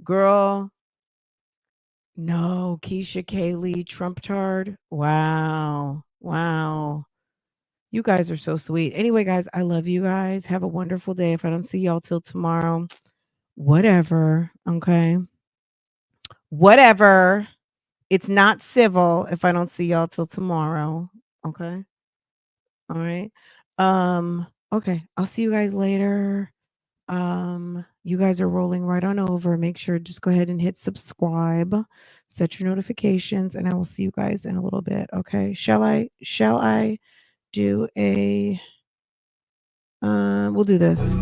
Girl. No, Keesha, Kaylee, Trump Tard. Wow. Wow. You guys are so sweet. Anyway, guys, I love you guys. Have a wonderful day. If I don't see y'all till tomorrow, whatever. Okay. Whatever. It's not civil if I don't see y'all till tomorrow. Okay. All right. Okay. I'll see you guys later. You guys are rolling right on over. Make sure just go ahead and hit subscribe, set your notifications, and I will see you guys in a little bit. Okay. Shall I do a we'll do this.